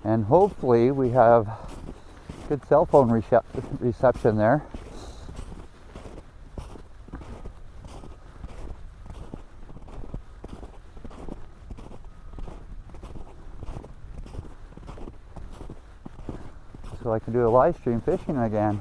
And hopefully we have good cell phone reception there. So I can do a live stream fishing again.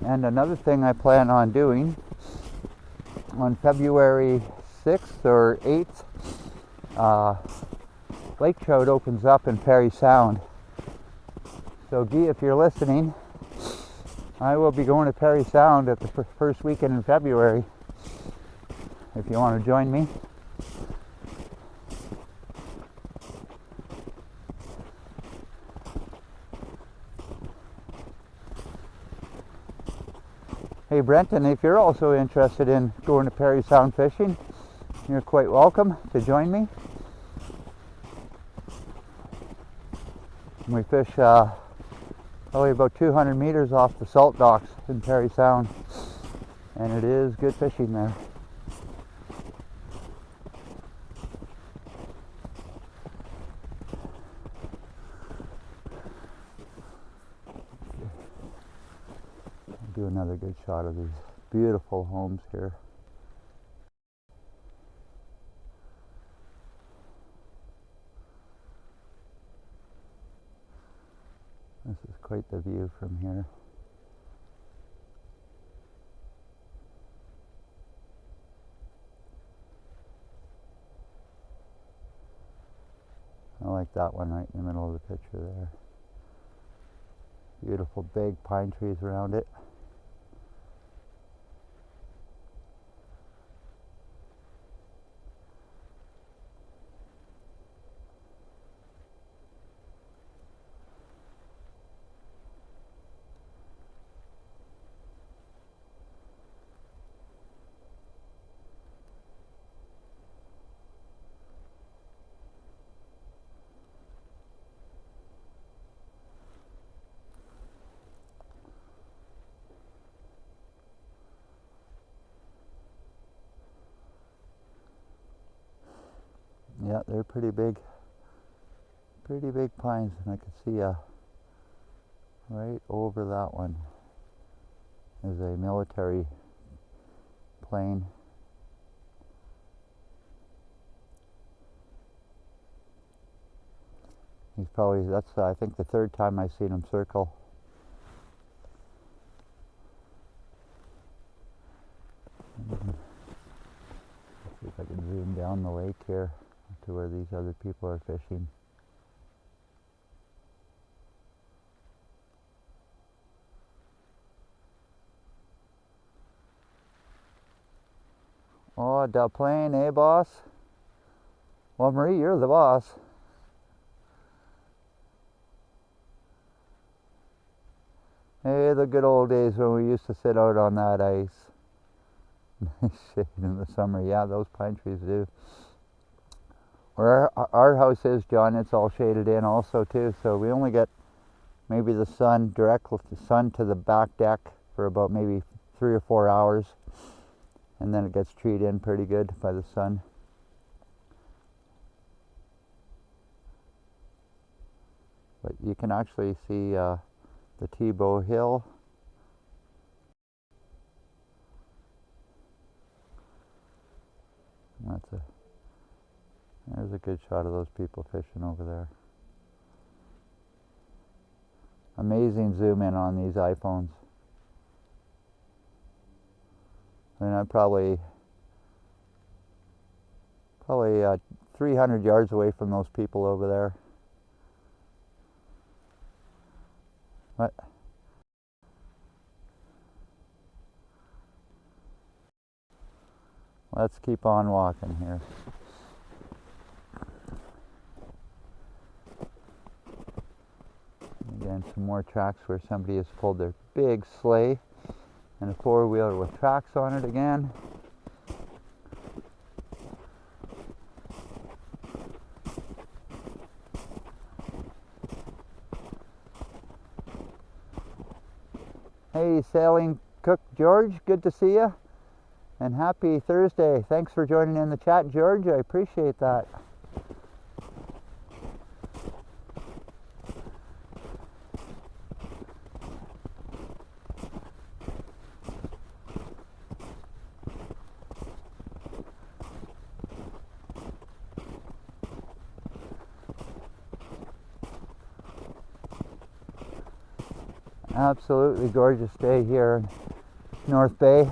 And another thing I plan on doing on February 6th or 8th, lake trout opens up in Parry Sound. So Guy, if you're listening, I will be going to Parry Sound at the first weekend in February, if you want to join me. Hey Brenton, if you're also interested in going to Parry Sound fishing, you're quite welcome to join me. We fish probably about 200 meters off the salt docks in Parry Sound, and it is good fishing there. I'll do another good shot of these beautiful homes here. This is quite the view from here. I like that one right in the middle of the picture there. Beautiful big pine trees around it. Yeah, they're pretty big pines, and I can see right over that one is a military plane. He's probably, that's I think the third time I've seen him circle. Let's see if I can zoom down the lake here to where these other people are fishing. Oh, da plane, eh, boss? Well, Marie, you're the boss. Hey, the good old days when we used to sit out on that ice. Shade in the summer. Yeah, those pine trees do Where our house is, John, it's all shaded in also too, so we only get maybe the sun, direct the sun to the back deck for about maybe 3 or 4 hours, and then it gets treated in pretty good by the sun. But you can actually see the Tebow Hill. There's a good shot of those people fishing over there. Amazing zoom in on these iPhones. And I'm probably 300 yards away from those people over there. What? Let's keep on walking here. Again, some more tracks where somebody has pulled their big sleigh and a four-wheeler with tracks on it again. Hey, sailing cook George, good to see you, and happy Thursday. Thanks for joining in the chat, George. I appreciate that. Absolutely gorgeous day here in North Bay.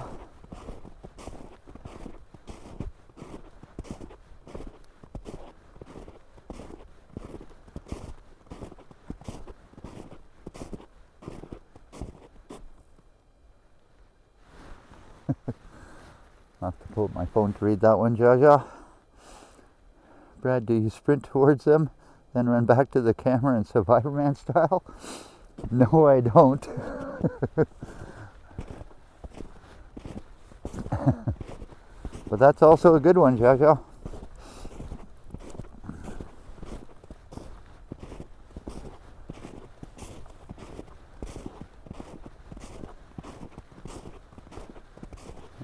I'll have to pull up my phone to read that one, Jaja. Brad, do you sprint towards them, then run back to the camera in Survivor Man style? No, I don't. But that's also a good one, Jaja.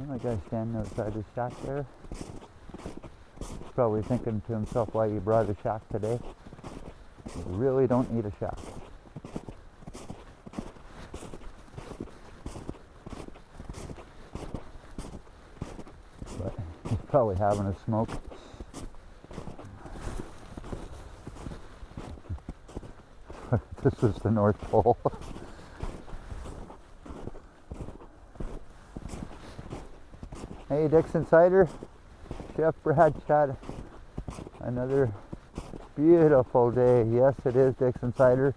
That guy standing outside the shack there. He's probably thinking to himself why he brought a shack today. You really don't need a shack. But he's probably having a smoke. This was the North Pole. Hey, Dixon Cider, Chef Brad Chad. Another beautiful day. Yes, it is, Dixon Cider.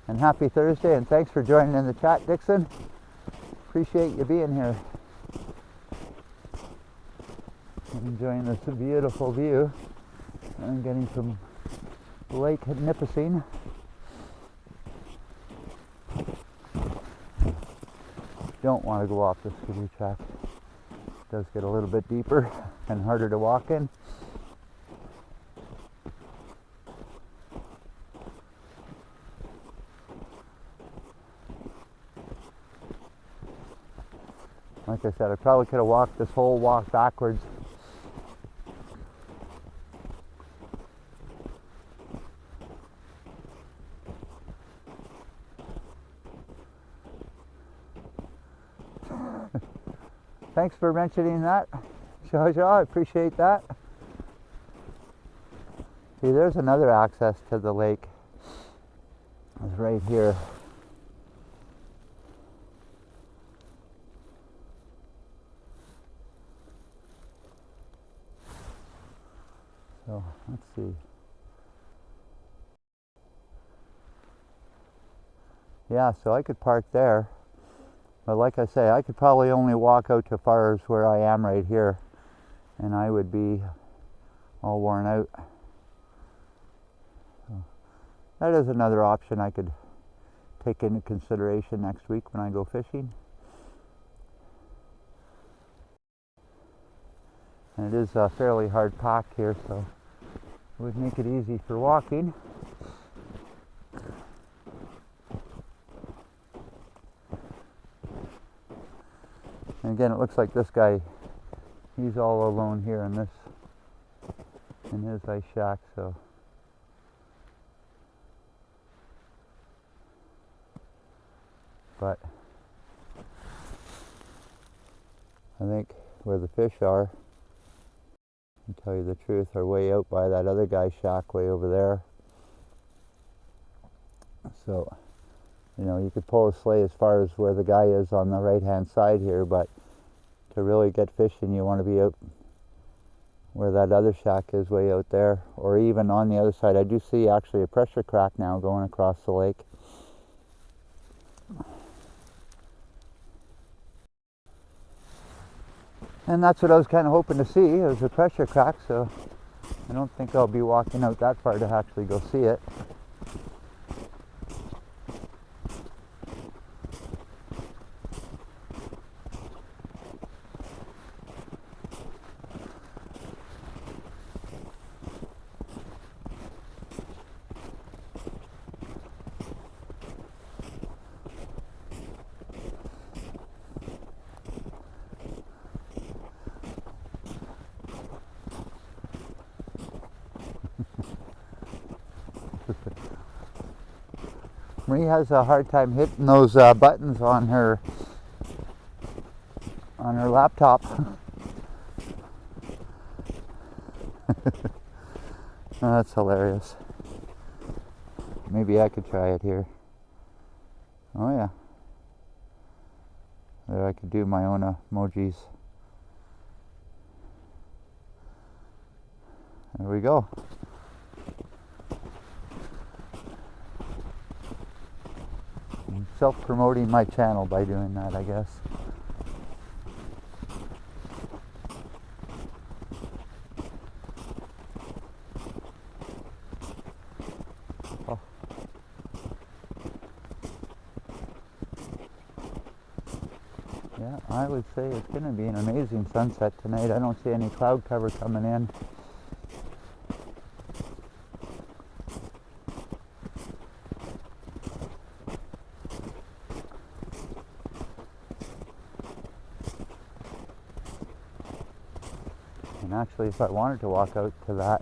And happy Thursday, and thanks for joining in the chat, Dixon. Appreciate you being here. Enjoying this beautiful view. I'm getting some Lake Nipissing. Don't want to go off the skidoo track. It does get a little bit deeper and harder to walk in. Like I said, I probably could have walked this whole walk backwards. Thanks for mentioning that, Jaja. I appreciate that. See, there's another access to the lake. It's right here. So, let's see. Yeah, so I could park there. But like I say, I could probably only walk out to far as where I am right here, and I would be all worn out. So that is another option I could take into consideration next week when I go fishing. And it is a fairly hard pack here, so would make it easy for walking. And again, it looks like this guy, he's all alone here in his ice shack, so. But I think where the fish are, to tell you the truth, are way out by that other guy's shack way over there. So, you know, you could pull a sleigh as far as where the guy is on the right hand side here, but to really get fishing you want to be out where that other shack is, way out there, or even on the other side. I do see actually a pressure crack now going across the lake. And that's what I was kind of hoping to see. It was a pressure crack, so I don't think I'll be walking out that far to actually go see it. Marie has a hard time hitting those buttons on her laptop. Oh, that's hilarious. Maybe I could try it here. Oh yeah. There, I could do my own emojis. There we go. I'm self-promoting my channel by doing that, I guess. Oh. Yeah, I would say it's going to be an amazing sunset tonight. I don't see any cloud cover coming in. And actually, if I wanted to walk out to that,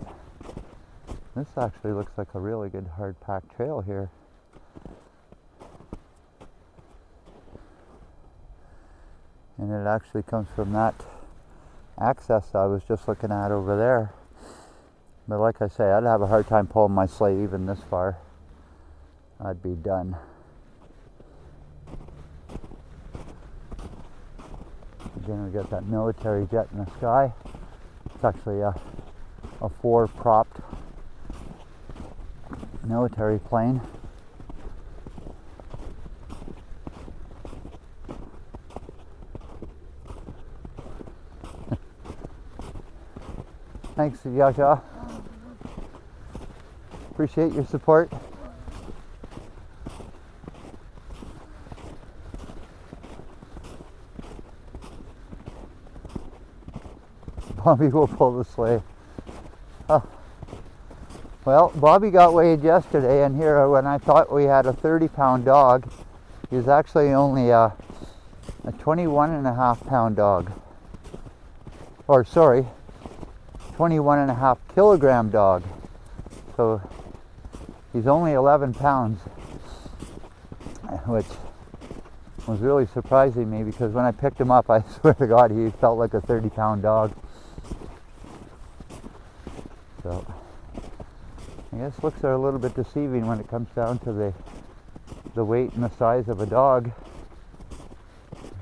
this actually looks like a really good hard-packed trail here. And it actually comes from that access I was just looking at over there. But like I say, I'd have a hard time pulling my sleigh even this far. I'd be done. Again, we got that military jet in the sky. It's actually a four-propped military plane. Thanks, Yasha. Appreciate your support. Bobby will pull the sleigh. Oh. Well, Bobby got weighed yesterday, and here when I thought we had a 30-pound dog, he was actually only a 21.5-pound dog. Or sorry, 21.5 kilogram dog. So he's only 11 pounds, which was really surprising me because when I picked him up, I swear to God, he felt like a 30-pound dog. So I guess looks are a little bit deceiving when it comes down to the weight and the size of a dog.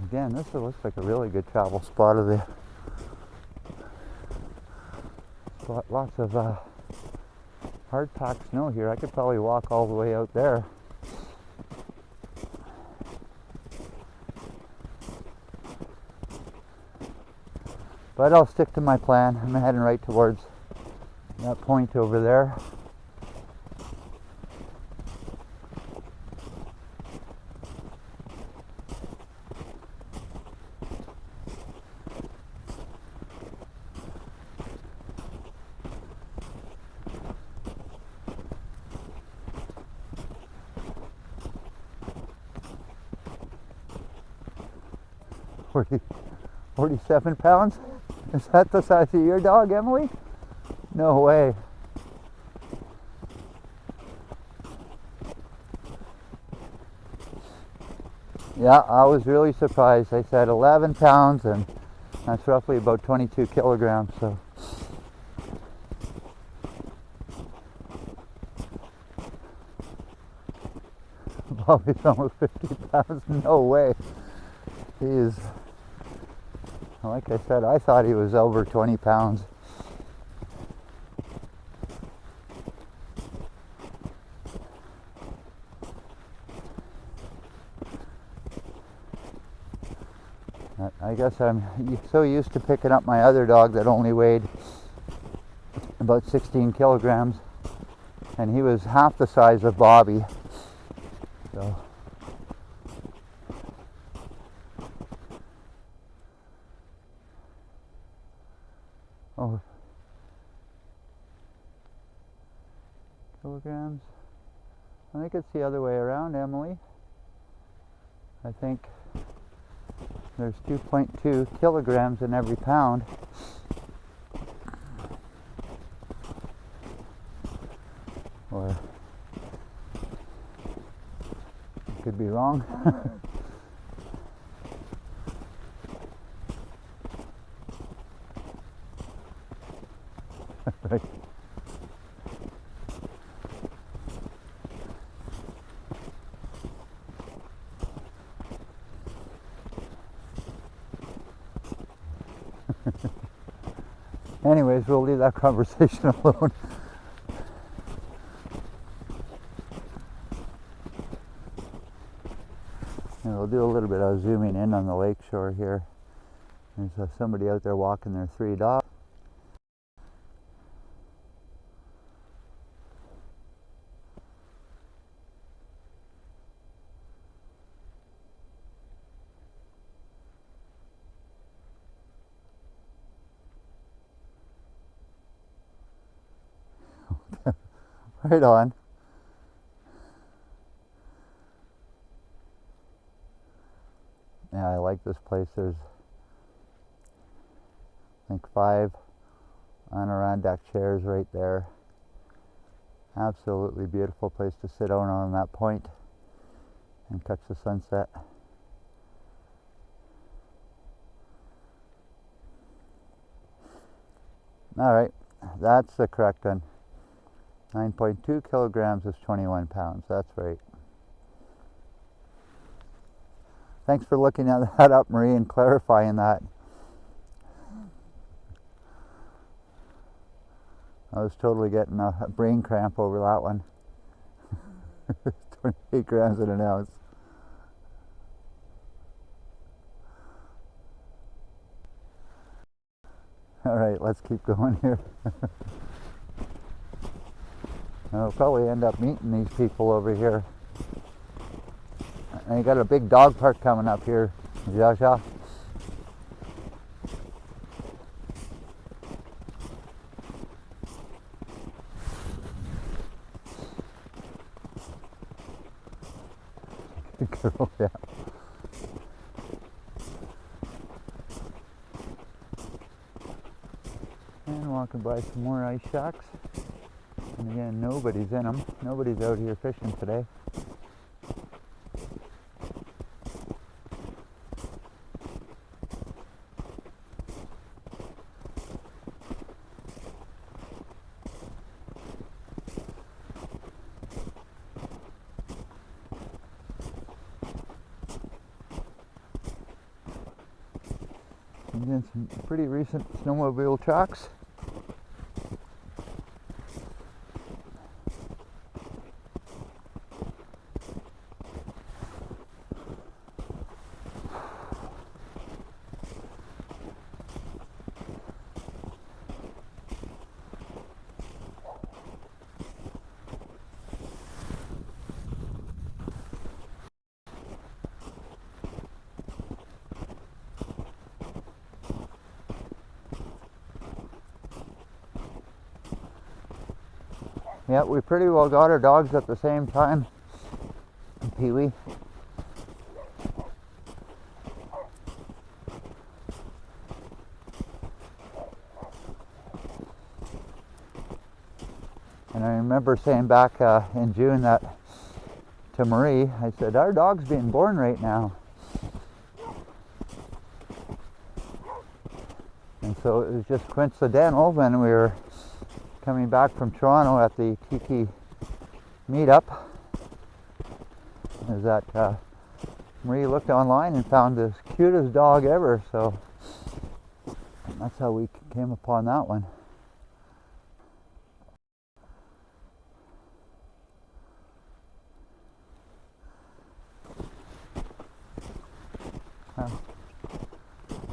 Again, this looks like a really good travel spot of the lots of hard packed snow here. I could probably walk all the way out there. But I'll stick to my plan. I'm heading right towards that point over there. 47 pounds? Is that the size of your dog, Emily? No way. Yeah, I was really surprised. They said 11 pounds, and that's roughly about 22 kilograms. So Bobby's almost 50 pounds. No way. He is, like I said, I thought he was over 20 pounds. I guess I'm so used to picking up my other dog that only weighed about 16 kilograms, and he was half the size of Bobby. So oh, kilograms. I think it's the other way around, Emily. I think there's 2.2 kilograms in every pound. Or I could be wrong. Right. Anyways, we'll leave that conversation alone. And we'll do a little bit of zooming in on the lake shore here. There's somebody out there walking their 3 dogs. Right on. Yeah, I like this place. There's, I think, 5 Adirondack chairs right there. Absolutely beautiful place to sit down on that point and catch the sunset. All right, that's the correct one. 9.2 kilograms is 21 pounds. That's right. Thanks for looking at that up, Marie, and clarifying that. I was totally getting a brain cramp over that one. 28 grams in an ounce. All right, let's keep going here. I'll probably end up meeting these people over here. And you got a big dog park coming up here, Jaja. Good girl, yeah. And walking by some more ice shacks. And again, nobody's in them. Nobody's out here fishing today. And then some pretty recent snowmobile tracks. Yeah, we pretty well got our dogs at the same time, Pee-wee. And I remember saying back in June that to Marie, I said, our dog's being born right now. And so it was just coincidental when we were coming back from Toronto at the Kiki meetup, is that Marie looked online and found this cutest dog ever, so that's how we came upon that one.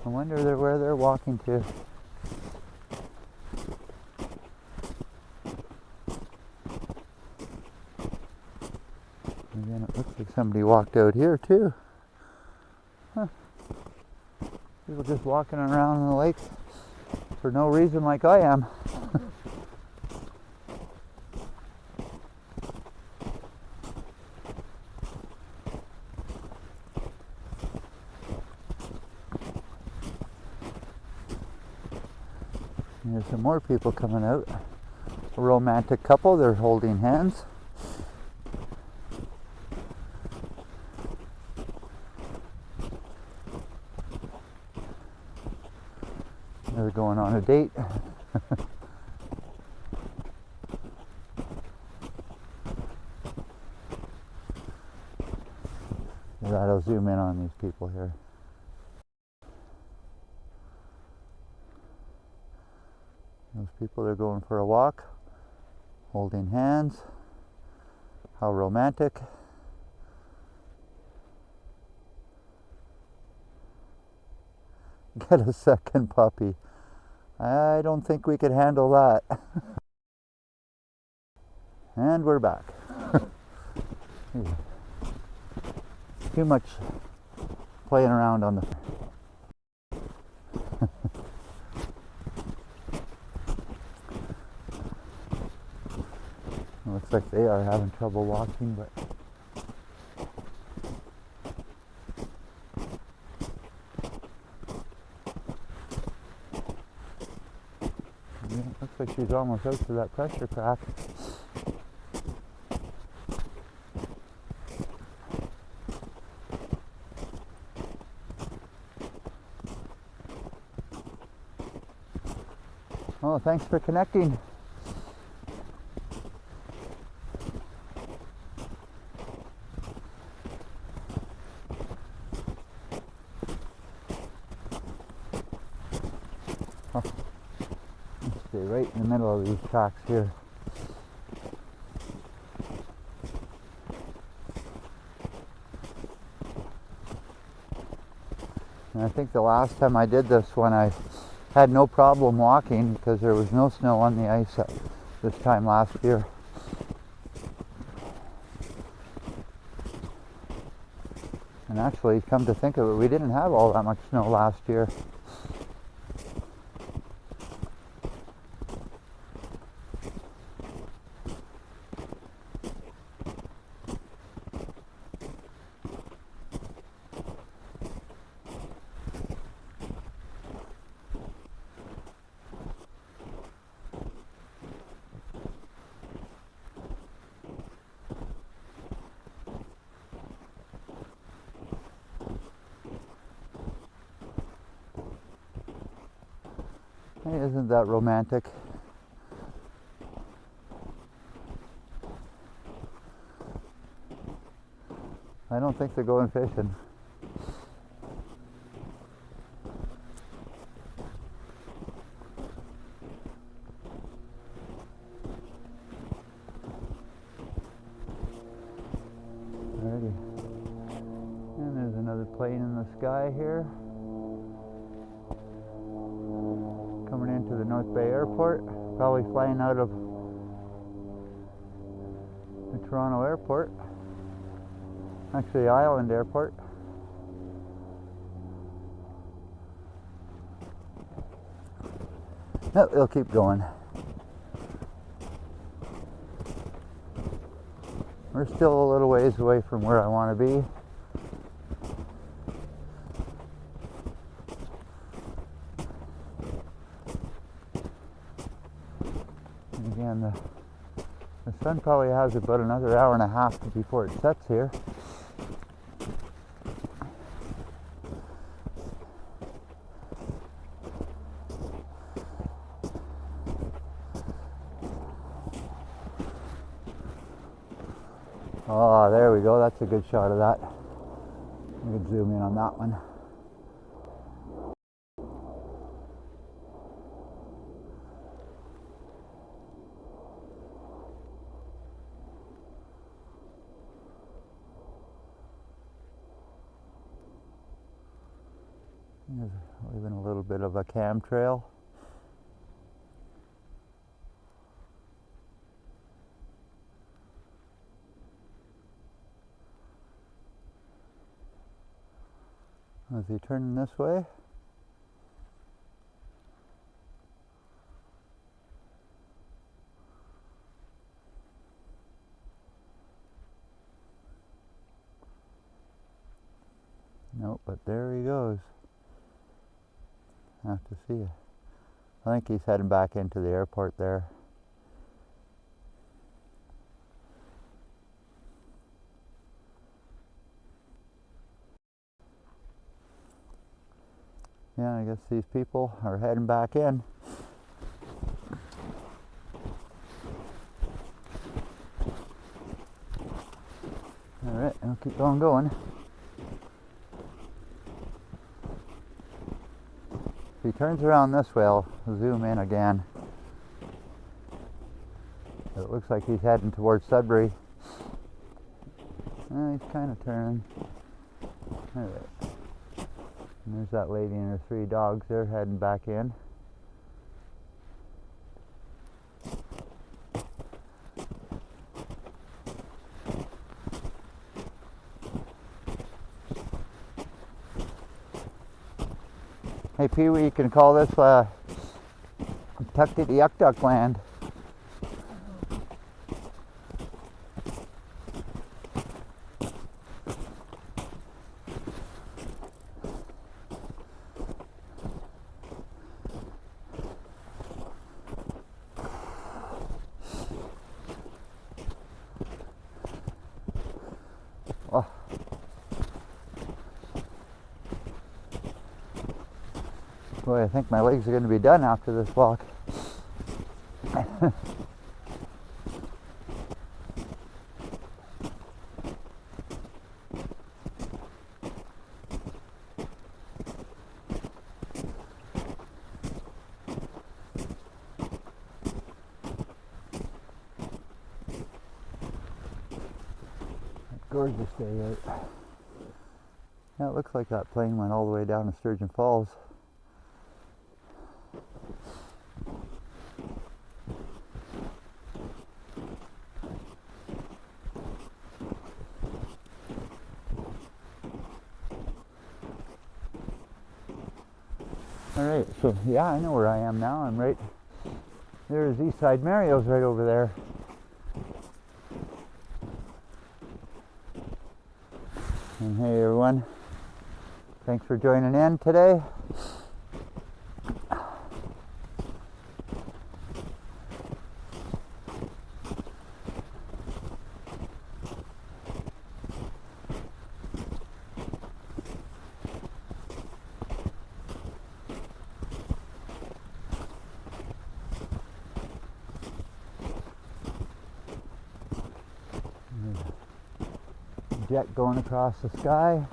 I wonder where they're walking to. Again, it looks like somebody walked out here too. Huh. People just walking around in the lake for no reason like I am. There's some more people coming out. A romantic couple, they're holding hands. They're going on a date. I'll zoom in on these people here. Those people are going for a walk, holding hands. How romantic. Get a second puppy. I don't think we could handle that. And we're back. Too much playing around on the... Looks like they are having trouble walking, but... Yeah, looks like she's almost out to that pressure crack. Oh, thanks for connecting. Oh, let's stay right in the middle of these tracks here. And I think the last time I did this one, I had no problem walking because there was no snow on the ice at this time last year. And actually, come to think of it, we didn't have all that much snow last year. Hey, isn't that romantic? I don't think they're going fishing. Alrighty. And there's another plane in the sky here. Coming into the North Bay Airport, probably flying out of the Toronto Airport, actually Island Airport. No, it'll keep going. We're still a little ways away from where I want to be. Again, the The sun probably has about another hour and a half before it sets here. Oh, there we go. That's a good shot of that. We can zoom in on that one. There's even a little bit of a cam trail. Is he turning this way? Nope, but there he goes. Have to see it. I think he's heading back into the airport there. Yeah, I guess these people are heading back in. Alright, I'll keep on going. If he turns around this way, I'll zoom in again. It looks like he's heading towards Sudbury. He's kind of turning. Alright. And there's that lady and her 3 dogs. They're heading back in. Hey Pee Wee, you can call this Tucked Yuck Duck Land. Oh. Boy, I think my legs are going to be done after this walk. Gorgeous day out. Yeah, it looks like that plane went all the way down to Sturgeon Falls. Alright, so yeah, I know where I am now. I'm right, there's Eastside Mario's right over there. And hey everyone, thanks for joining in today. Jet going across the sky.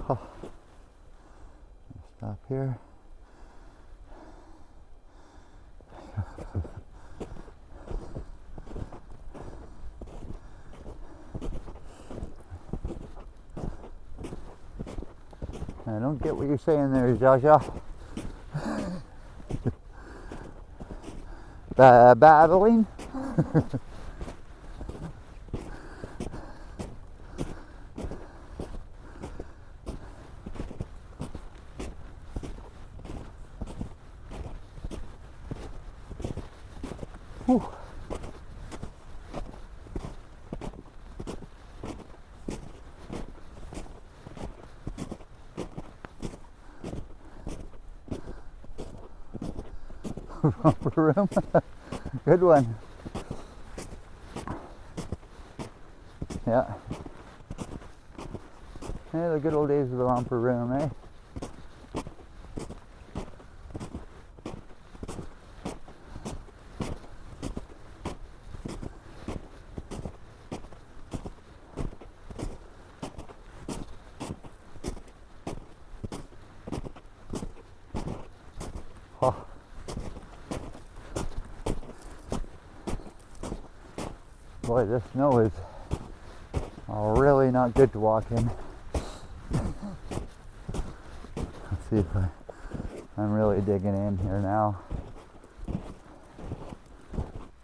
Oh. Stop here. I don't get what you're saying there, Jaja. Babbling? Whew. romper room. Good one. Yeah. Yeah, the good old days of the romper room, eh? Oh. Boy, this snow is really not good to walk in. Let's see if I'm really digging in here now.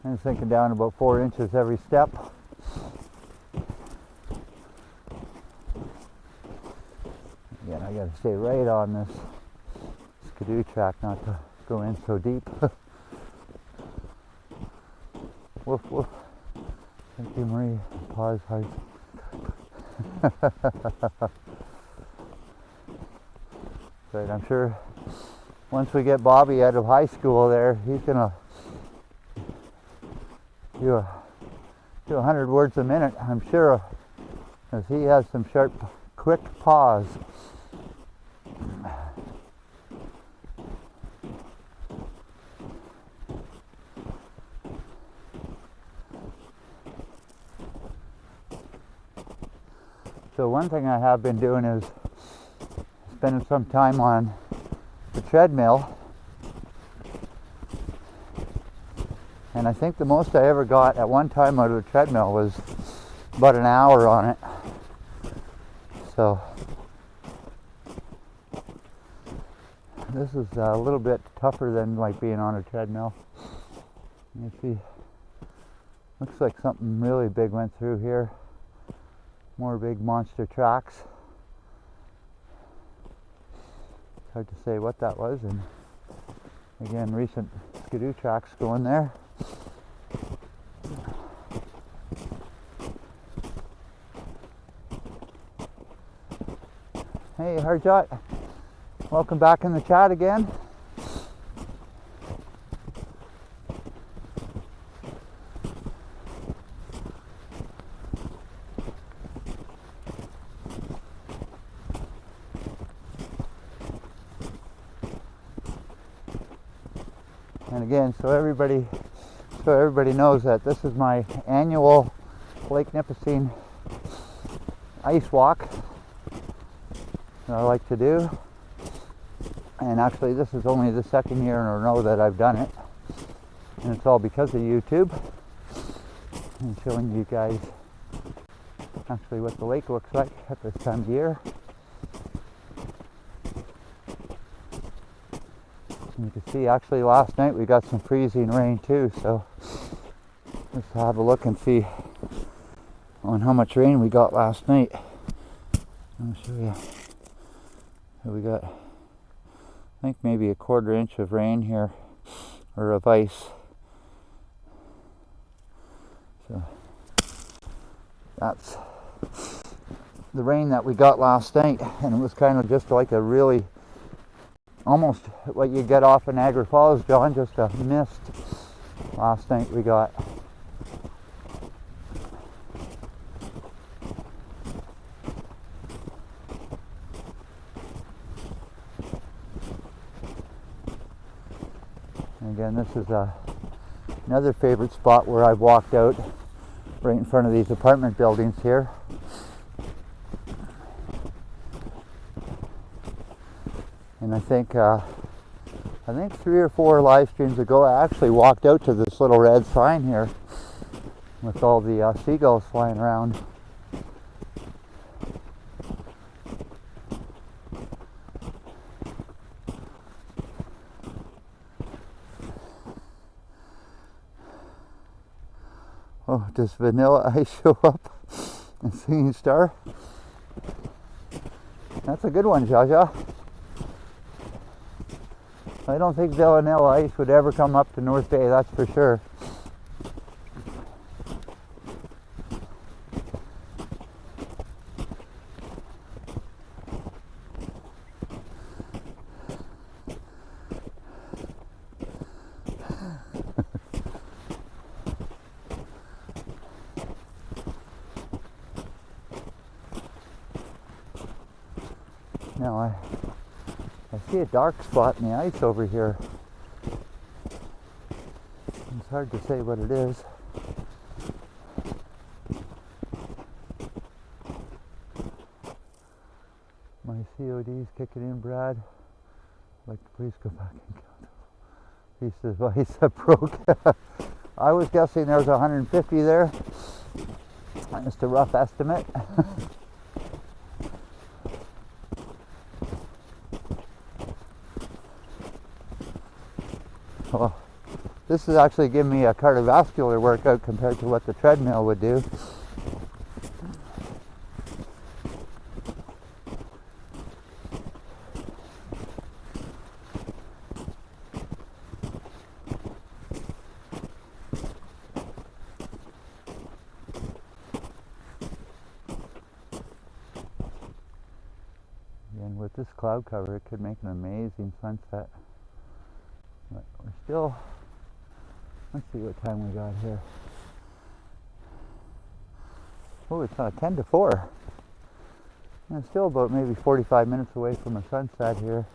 I'm sinking down about 4 inches every step. Again, I gotta stay right on this skidoo track not to go in so deep. Woof woof. Thank you, Marie. Pause, heart. But I'm sure once we get Bobby out of high school there, he's gonna do 100 words a minute, I'm sure, because he has some sharp, quick paws. So one thing I have been doing is spending some time on the treadmill, and I think the most I ever got at one time out of the treadmill was about an hour on it. So this is a little bit tougher than like being on a treadmill. Let me see. Looks like something really big went through here. More big monster tracks. It's hard to say what that was, and again, recent skidoo tracks going there. Hey, Harjot, welcome back in the chat again. And again, so everybody knows that this is my annual Lake Nipissing ice walk that I like to do. And actually, this is only the second year in a row that I've done it, and it's all because of YouTube and showing you guys actually what the lake looks like at this time of year. You can see actually last night we got some freezing rain too, so let's have a look and see on how much rain we got last night. I'll show you. So we got, I think, maybe a 1/4 inch of rain here, or of ice. So that's the rain that we got last night, and it was kind of just like a really almost what you get off in Niagara Falls, John, just a mist last night we got. And again, this is another favorite spot where I've walked out, right in front of these apartment buildings here. And I think 3 or 4 live streams ago, I actually walked out to this little red sign here with all the seagulls flying around. Oh, does Vanilla Ice show up in Singing Star? That's a good one, Jaja. I don't think Vanilla Ice would ever come up to North Bay, that's for sure. Now I see a dark spot in the ice over here. It's hard to say what it is. My COD's kicking in, Brad. I'd like to please go back and count the pieces of ice that broke. I was guessing there was 150 there. Just a rough estimate. Well, this is actually giving me a cardiovascular workout compared to what the treadmill would do. And with this cloud cover, it could make an amazing sunset. But we're still, let's see what time we got here. Oh, it's 10 to 4. And it's still about maybe 45 minutes away from a sunset here.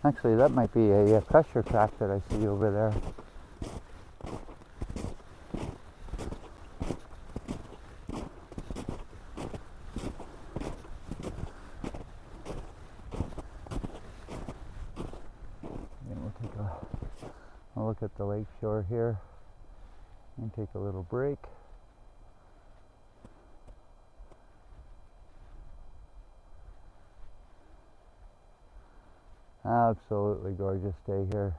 Actually, that might be a pressure crack that I see over there. And we'll take a look at the lake shore here and take a little break. Absolutely gorgeous day here.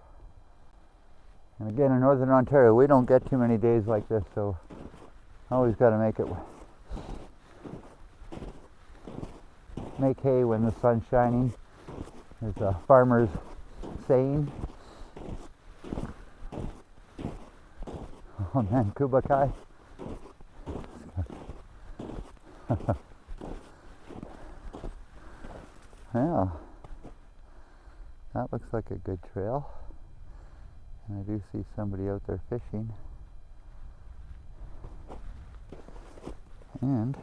And again, in Northern Ontario, we don't get too many days like this, so always got to make hay when the sun's shining. There's a farmer's saying. Oh man, Kubakai. Yeah. That looks like a good trail. And I do see somebody out there fishing. And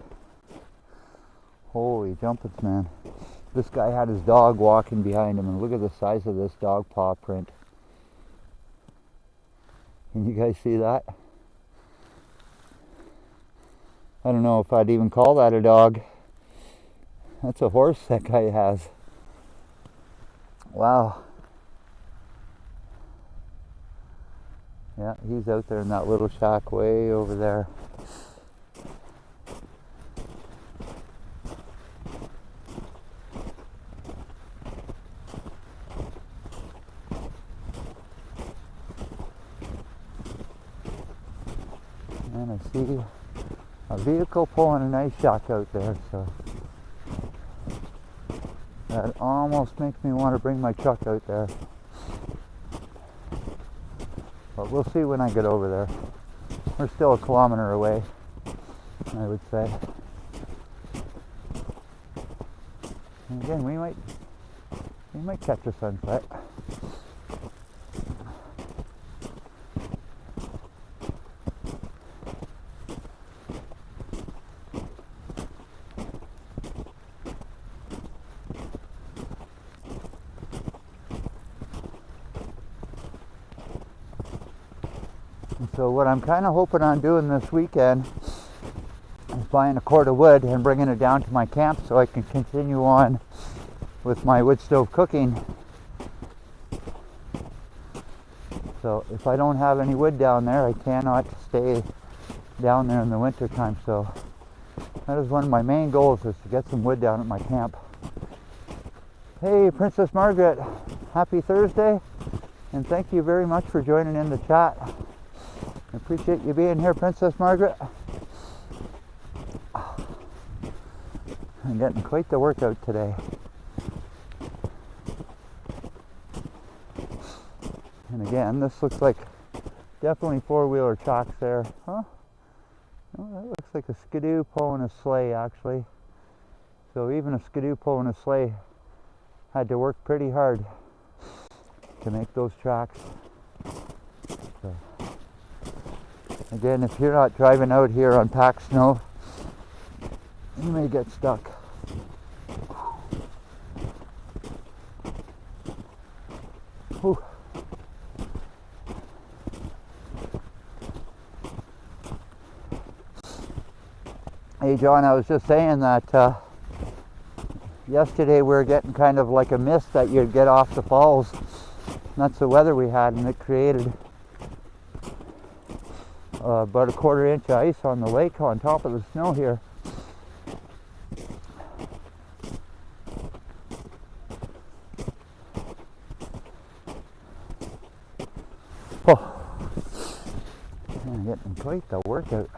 holy jumpets, man. This guy had his dog walking behind him, and look at the size of this dog paw print. Can you guys see that? I don't know if I'd even call that a dog. That's a horse that guy has. Wow. Yeah, he's out there in that little shack way over there. And I see a vehicle pulling a nice shack out there, so that almost makes me want to bring my truck out there. But we'll see when I get over there. We're still a kilometer away, I would say. And again, we might catch a sunset. So what I'm kind of hoping on doing this weekend is buying a cord of wood and bringing it down to my camp so I can continue on with my wood stove cooking. So if I don't have any wood down there, I cannot stay down there in the winter time. So that is one of my main goals, is to get some wood down at my camp. Hey, Princess Margaret, happy Thursday, and thank you very much for joining in the chat. I appreciate you being here, Princess Margaret. I'm getting quite the workout today. And again, this looks like definitely four-wheeler tracks there. Huh? Oh, that looks like a skidoo pulling a sleigh, actually. So even a skidoo pulling a sleigh had to work pretty hard to make those tracks. So, again, if you're not driving out here on packed snow, you may get stuck. Whew. Hey John, I was just saying that yesterday we were getting kind of like a mist that you'd get off the falls. That's the weather we had, and it created about a 1/4 inch of ice on the lake on top of the snow here. Oh, I'm getting quite the workout.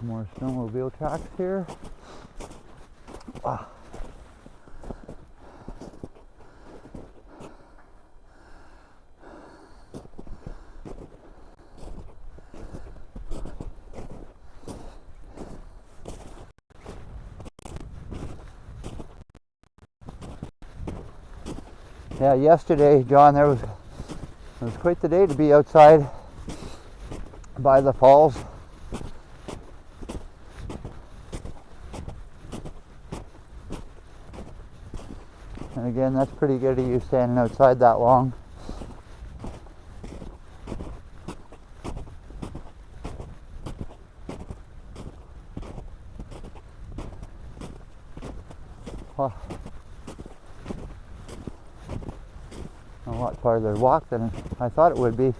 More snowmobile tracks here. Ah. Yeah, yesterday, John, it was quite the day to be outside by the falls. And again, that's pretty good of you standing outside that long. Well, a lot farther to walk than I thought it would be.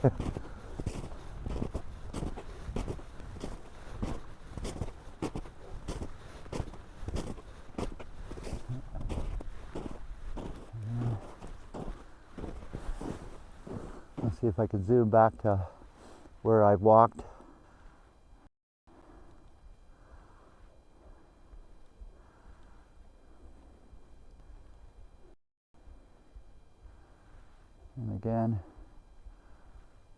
Let's see if I can zoom back to where I've walked. And again,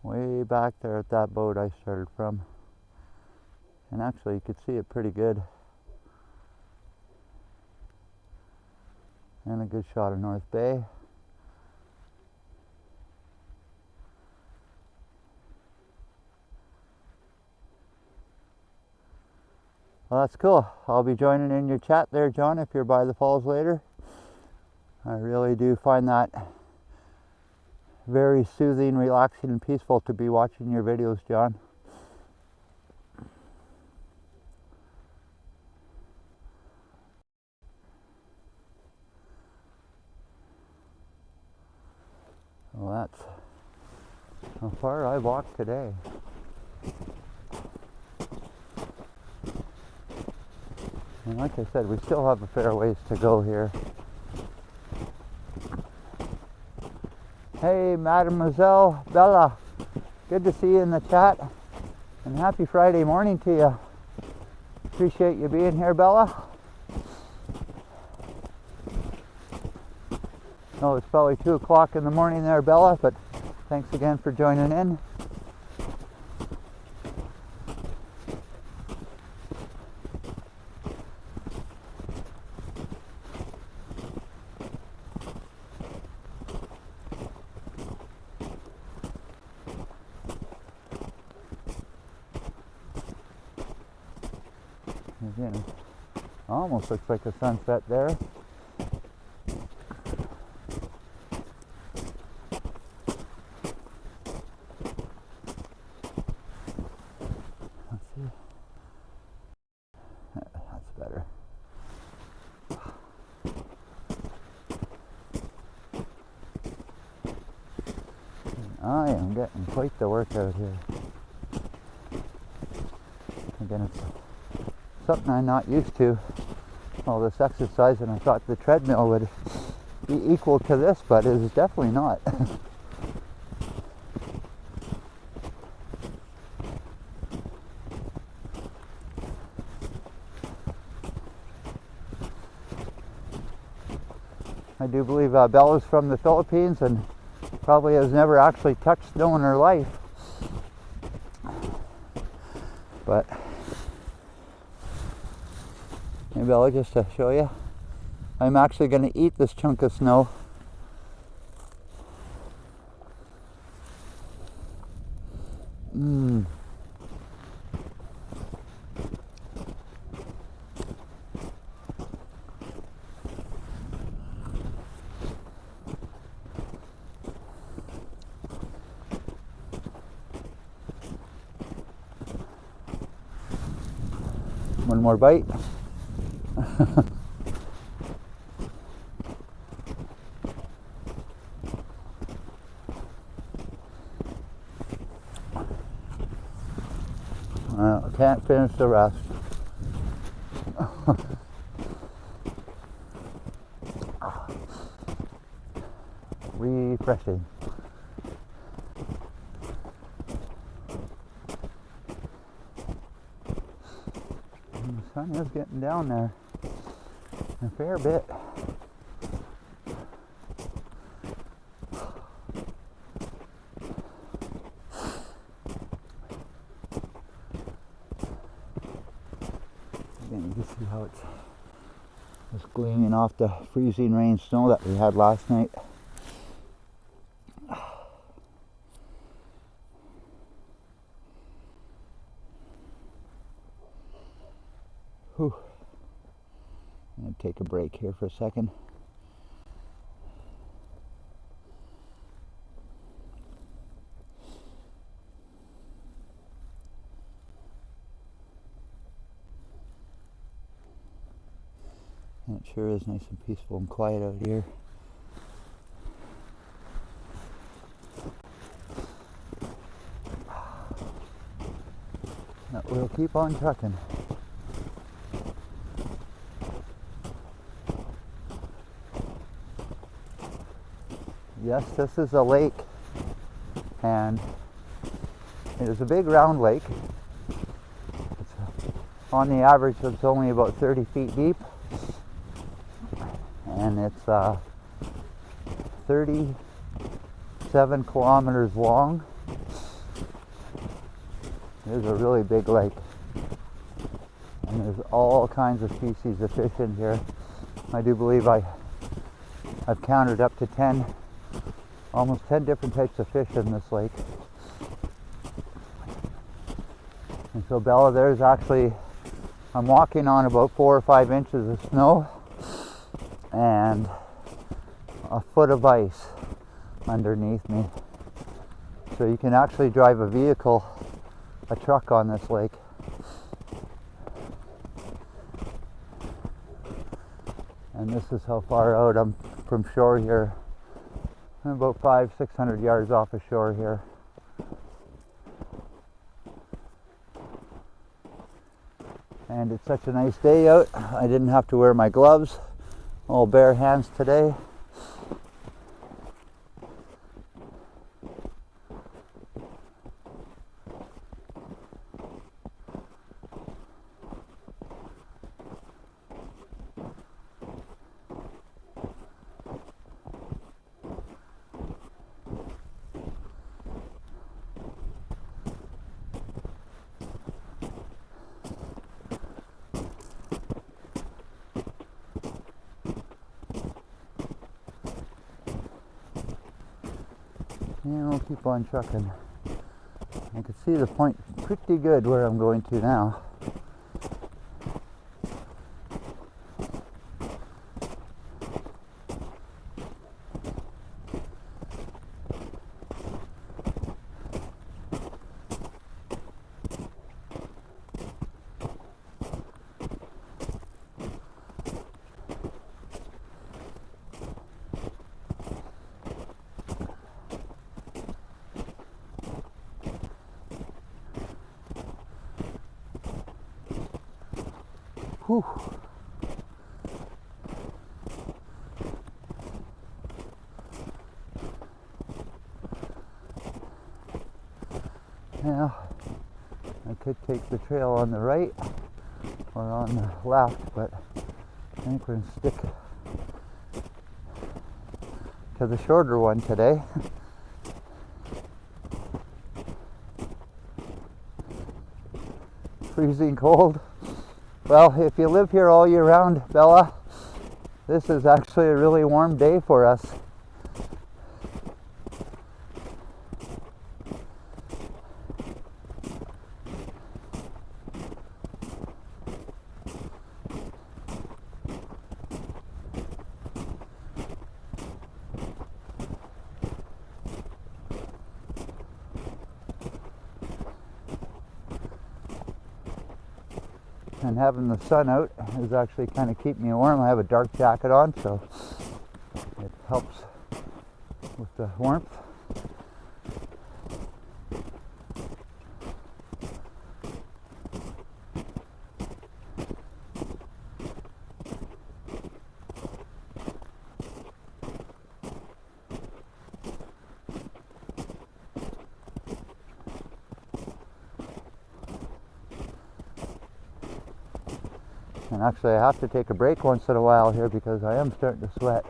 way back there at that boat I started from. And actually you could see it pretty good. And a good shot of North Bay. Well, that's cool. I'll be joining in your chat there, John, if you're by the falls later. I really do find that very soothing, relaxing, and peaceful to be watching your videos, John. Well, that's how far I walked today. And like I said, we still have a fair ways to go here. Hey, Mademoiselle Bella, good to see you in the chat, and happy Friday morning to you. Appreciate you being here, Bella. Oh, it's probably 2 o'clock in the morning there, Bella, but thanks again for joining in. Again, it almost looks like a sunset there. Let's see. That's better. I am getting quite the workout here. Again, it's something I'm not used to all this exercise, and I thought the treadmill would be equal to this, but it is definitely not. I do believe Bella's from the Philippines and probably has never actually touched snow in her life. But hey Bella, just to show you, I'm actually going to eat this chunk of snow. One more bite. Can't finish the rest. Refreshing. The sun is getting down there a fair bit. Again, you can see how it's just gleaming off the freezing rain snow that we had last night. Whew. I'm going to take a break here for a second. And it sure is nice and peaceful and quiet out here. But we'll keep on trucking. Yes, this is a lake, and it is a big round lake. On the average, it's only about 30 feet deep, and it's 37 kilometers long. It is a really big lake, and there's all kinds of species of fish in here. I do believe I've counted up to almost 10 different types of fish in this lake. And so Bella, there's actually, I'm walking on about 4 or 5 inches of snow and a foot of ice underneath me. So you can actually drive a vehicle, a truck on this lake. And this is how far out I'm from shore here. I'm about 500-600 yards off of shore here. And it's such a nice day out. I didn't have to wear my gloves. All bare hands today. And we'll keep on trucking. I can see the point pretty good where I'm going to now. Whew. could take the trail on the right or on the left, but I think we're going to stick to the shorter one today. Freezing cold. Well, if you live here all year round, Bella, this is actually a really warm day for us. And having the sun out is actually kind of keeping me warm. I have a dark jacket on, so it helps with the warmth. And actually I have to take a break once in a while here because I am starting to sweat.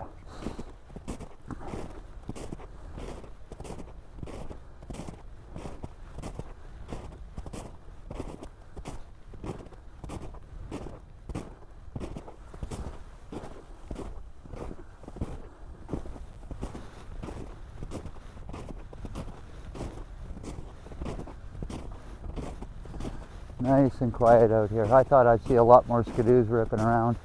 Nice and quiet out here. I thought I'd see a lot more skidoos ripping around.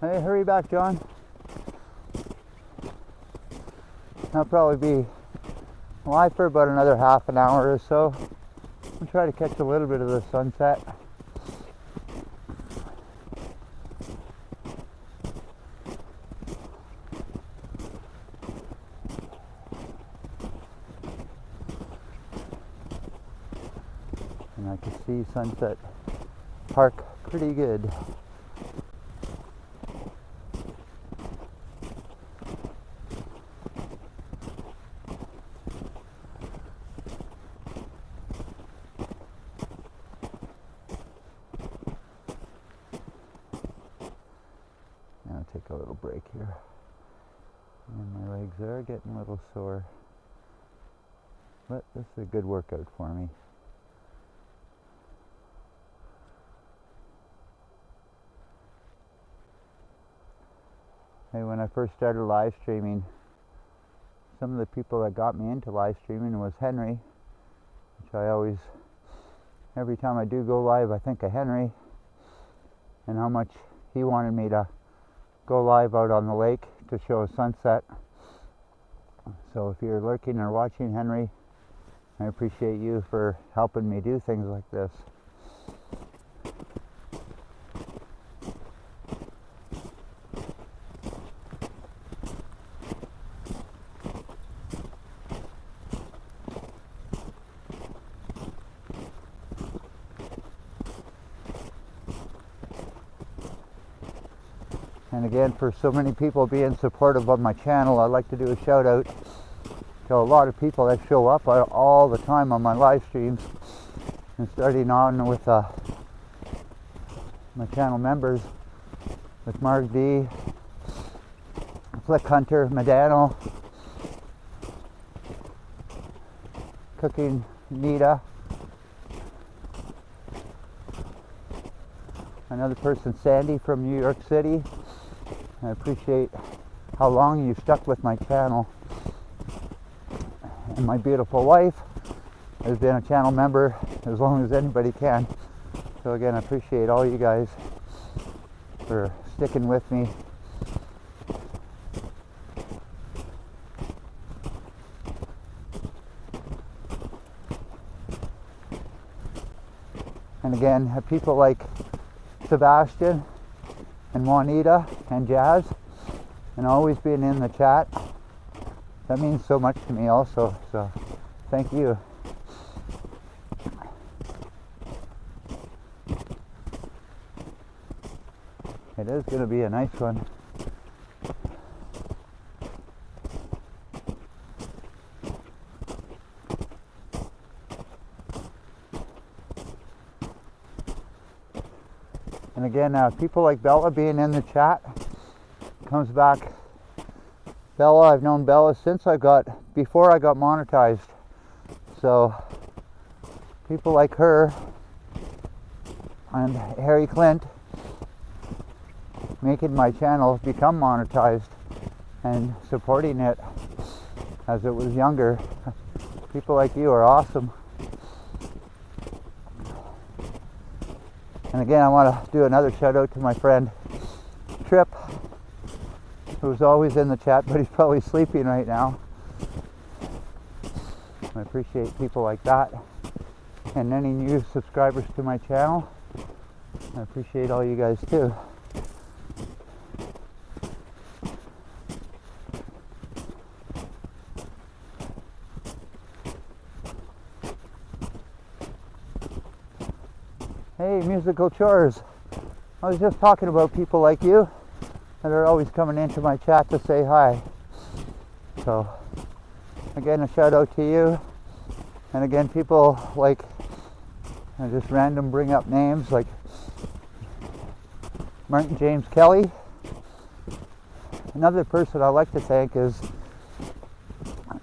Hey, hurry back, John. I'll probably be live for about another half an hour or so. I'll try to catch a little bit of the sunset. And I can see Sunset Park pretty good. Take a little break here. And my legs are getting a little sore. But this is a good workout for me. Hey, when I first started live streaming, some of the people that got me into live streaming was Henry, which I always, every time I do go live, I think of Henry and how much he wanted me to go live out on the lake to show a sunset. So if you're lurking or watching, Henry, I appreciate you for helping me do things like this. And again, for so many people being supportive of my channel, I'd like to do a shout out to a lot of people that show up all the time on my live streams. And starting on with my channel members, with Mark D, Flick Hunter, Medano, Cooking Nita, another person, Sandy from New York City. I appreciate how long you've stuck with my channel. And my beautiful wife has been a channel member as long as anybody can. So again, I appreciate all you guys for sticking with me. And again, people like Sebastian and Juanita and Jazz, and always being in the chat. That means so much to me also. So Thank you. It is going to be a nice one. And again, people like Bella being in the chat comes back. Bella, I've known Bella since before I got monetized. So people like her and Harry Clint making my channel become monetized and supporting it as it was younger. People like you are awesome. And again, I want to do another shout out to my friend Trip, who's always in the chat, but he's probably sleeping right now. I appreciate people like that. And any new subscribers to my channel, I appreciate all you guys too. Hey, Musical Chores. I was just talking about people like you that are always coming into my chat to say hi. So, again, a shout out to you. And again, people like, just random bring up names like Martin James Kelly. Another person I'd like to thank is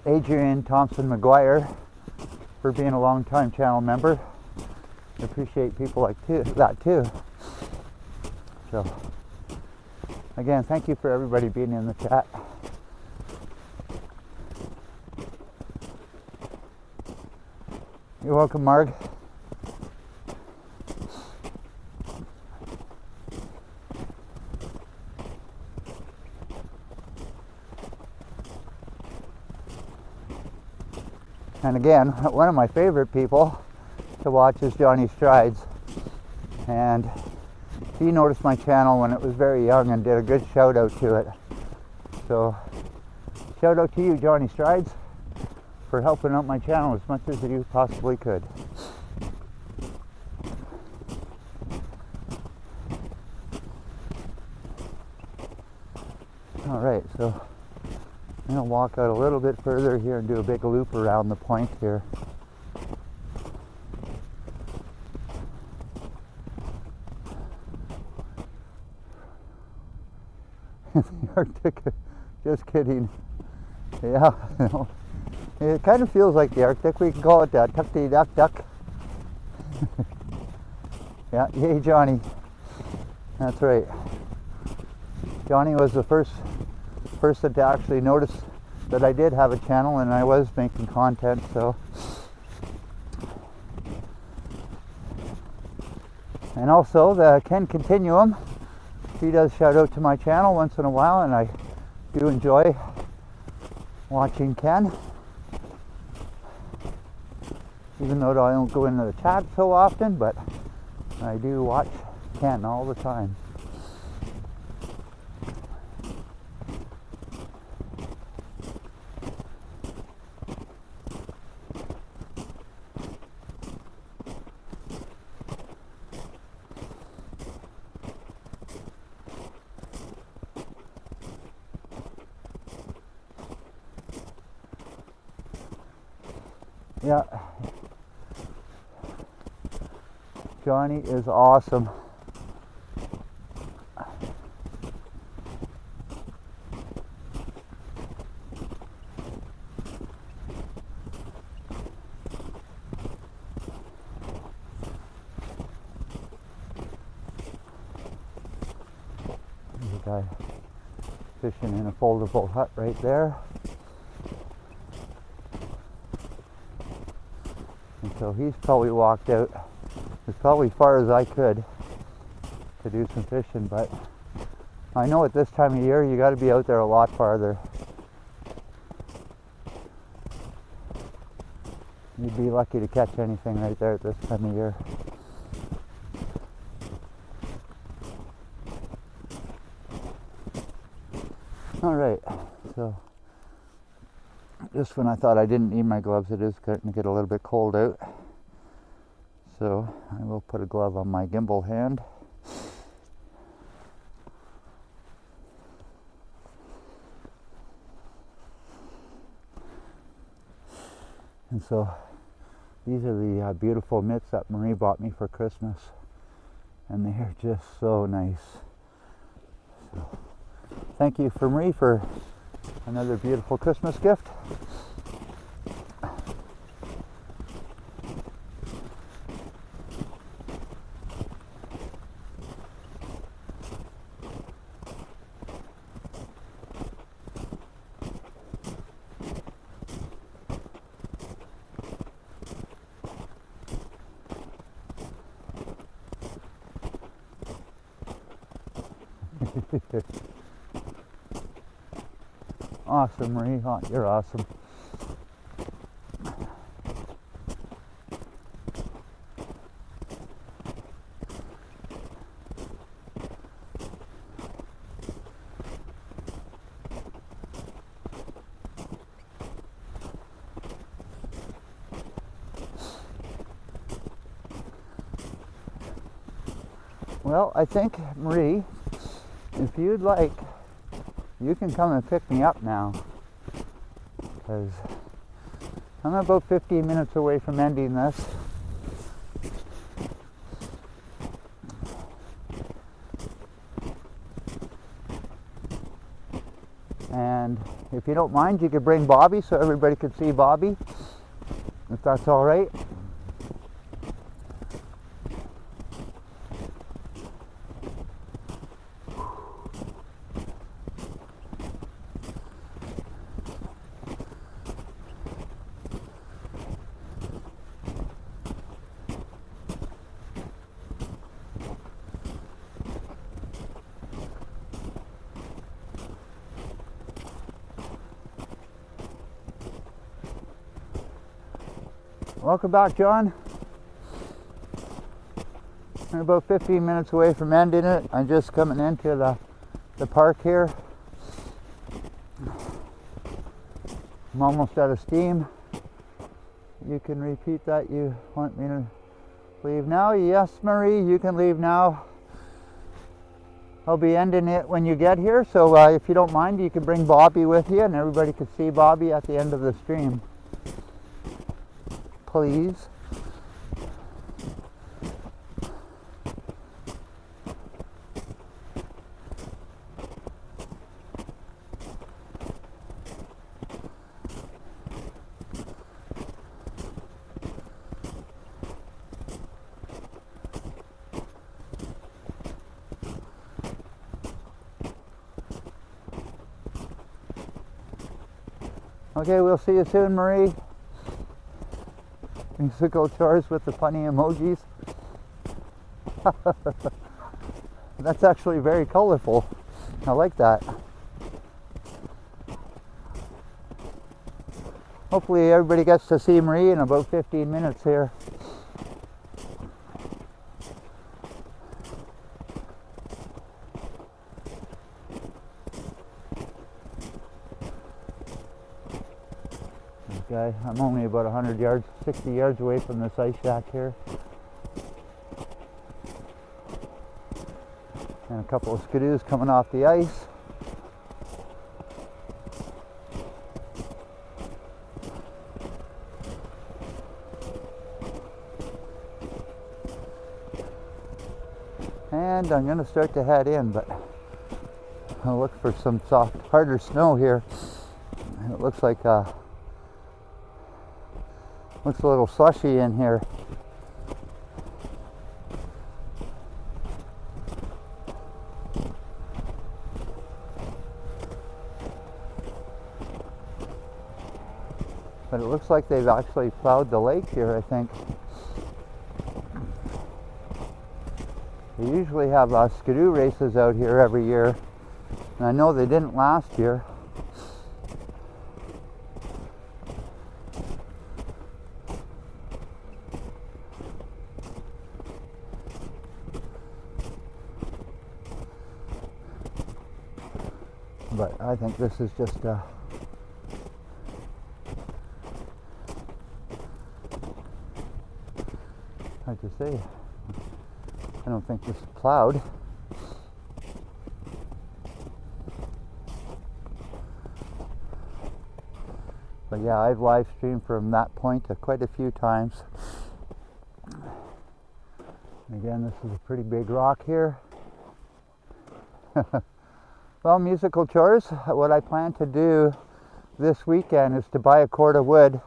Adrian Thompson McGuire for being a long-time channel member. I appreciate people like that too. So, again, thank you for everybody being in the chat. You're welcome, Marg. And again, one of my favorite people to watch is Johnny Strides. And he noticed my channel when it was very young and did a good shout out to it. So, shout out to you, Johnny Strides, for helping out my channel as much as you possibly could. Alright, so I'm going to walk out a little bit further here and do a big loop around the point here. The Arctic, just kidding. Yeah, you know, it kind of feels like the Arctic. We can call it that. Duck duck. Yeah, yay Johnny. That's right. Johnny was the first person to actually notice that I did have a channel and I was making content, so. And also the Ken Continuum, he does shout out to my channel once in a while, and I do enjoy watching Ken. Even though I don't go into the chat so often, but I do watch Ken all the time. Yeah, Johnny is awesome. There's a guy fishing in a foldable hut right there. So he's probably walked out as probably far as I could to do some fishing, but I know at this time of year you got to be out there a lot farther. You'd be lucky to catch anything right there at this time of year. All right, so Just when I thought I didn't need my gloves, it is starting to get a little bit cold out. So I will put a glove on my gimbal hand. And so these are the beautiful mitts that Marie bought me for Christmas. And they are just so nice. So, thank you for Marie for another beautiful Christmas gift. Awesome, Marie. Oh, you're awesome. Well, I think, Marie, if you'd like, you can come and pick me up now, because I'm about 15 minutes away from ending this. And if you don't mind, you could bring Bobby so everybody could see Bobby, if that's all right. Welcome back, John. We're about 15 minutes away from ending it. I'm just coming into the park here. I'm almost out of steam. You can repeat that. You want me to leave now? Yes, Marie, you can leave now. I'll be ending it when you get here, so if you don't mind, you can bring Bobby with you and everybody can see Bobby at the end of the stream. Please. Okay, we'll see you soon, Marie. Musical chores with the funny emojis. That's actually very colorful. I like that. Hopefully everybody gets to see Marie in about 15 minutes here. Okay, I'm only about 100 yards, 60 yards away from this ice shack here. And a couple of skidoos coming off the ice. And I'm going to start to head in, but I'll look for some soft, harder snow here. It looks like looks a little slushy in here. But it looks like they've actually plowed the lake here, I think. They usually have skidoo races out here every year. And I know they didn't last year. But I think this is just hard to say. I don't think this is plowed. But yeah, I've live streamed from that point quite a few times. Again, this is a pretty big rock here. Well, musical chores. What I plan to do this weekend is to buy a cord of wood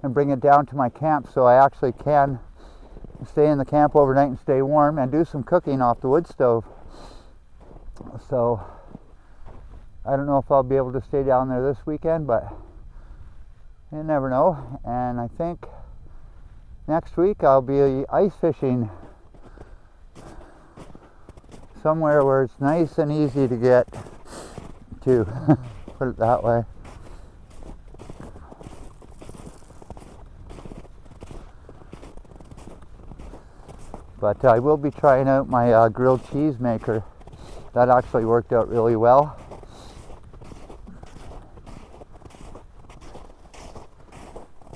and bring it down to my camp so I actually can stay in the camp overnight and stay warm and do some cooking off the wood stove. So I don't know if I'll be able to stay down there this weekend, but you never know. And I think next week I'll be ice fishing somewhere where it's nice and easy to get to, put it that way. But I will be trying out my grilled cheese maker. That actually worked out really well.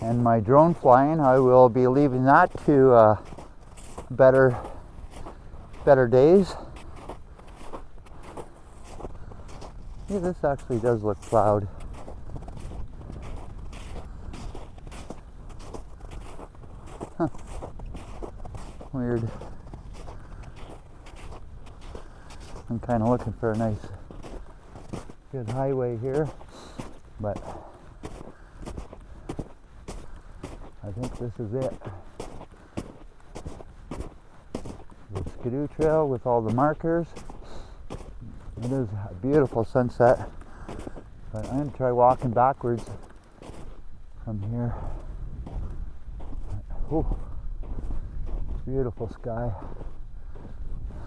And my drone flying, I will be leaving that to better days. Yeah, this actually does look plowed. Huh. Weird. I'm kind of looking for a nice, good highway here, but I think this is it. The skidoo trail with all the markers. It is a beautiful sunset, but I'm going to try walking backwards from here. Oh, beautiful sky.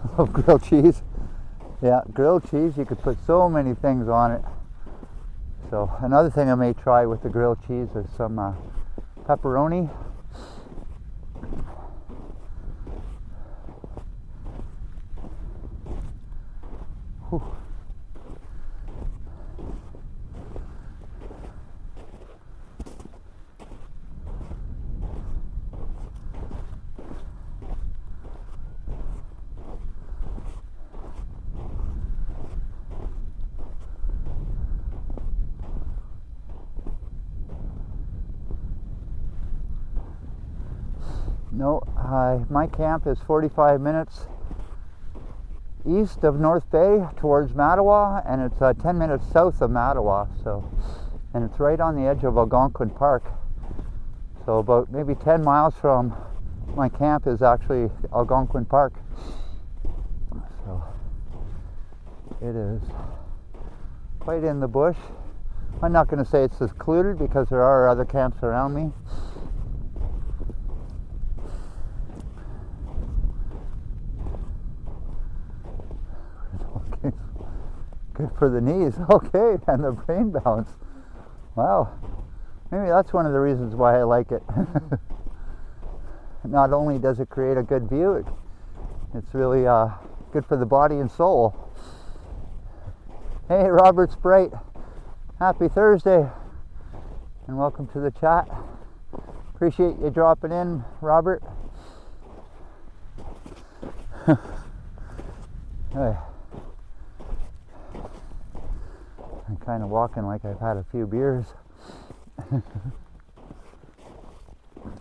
I love grilled cheese. Yeah, grilled cheese, you could put so many things on it. So another thing I may try with the grilled cheese is some pepperoni. Whew. No, my camp is 45 minutes east of North Bay towards Mattawa, and it's 10 minutes south of Mattawa. So, and it's right on the edge of Algonquin Park. So about maybe 10 miles from my camp is actually Algonquin Park. So it is quite in the bush. I'm not going to say it's secluded because there are other camps around me. Good for the knees, okay, and the brain balance. Wow, maybe that's one of the reasons why I like it. Not only does it create a good view, it's really good for the body and soul. Hey, Robert Sprite, happy Thursday, and welcome to the chat. Appreciate you dropping in, Robert. Hey. I'm kind of walking like I've had a few beers.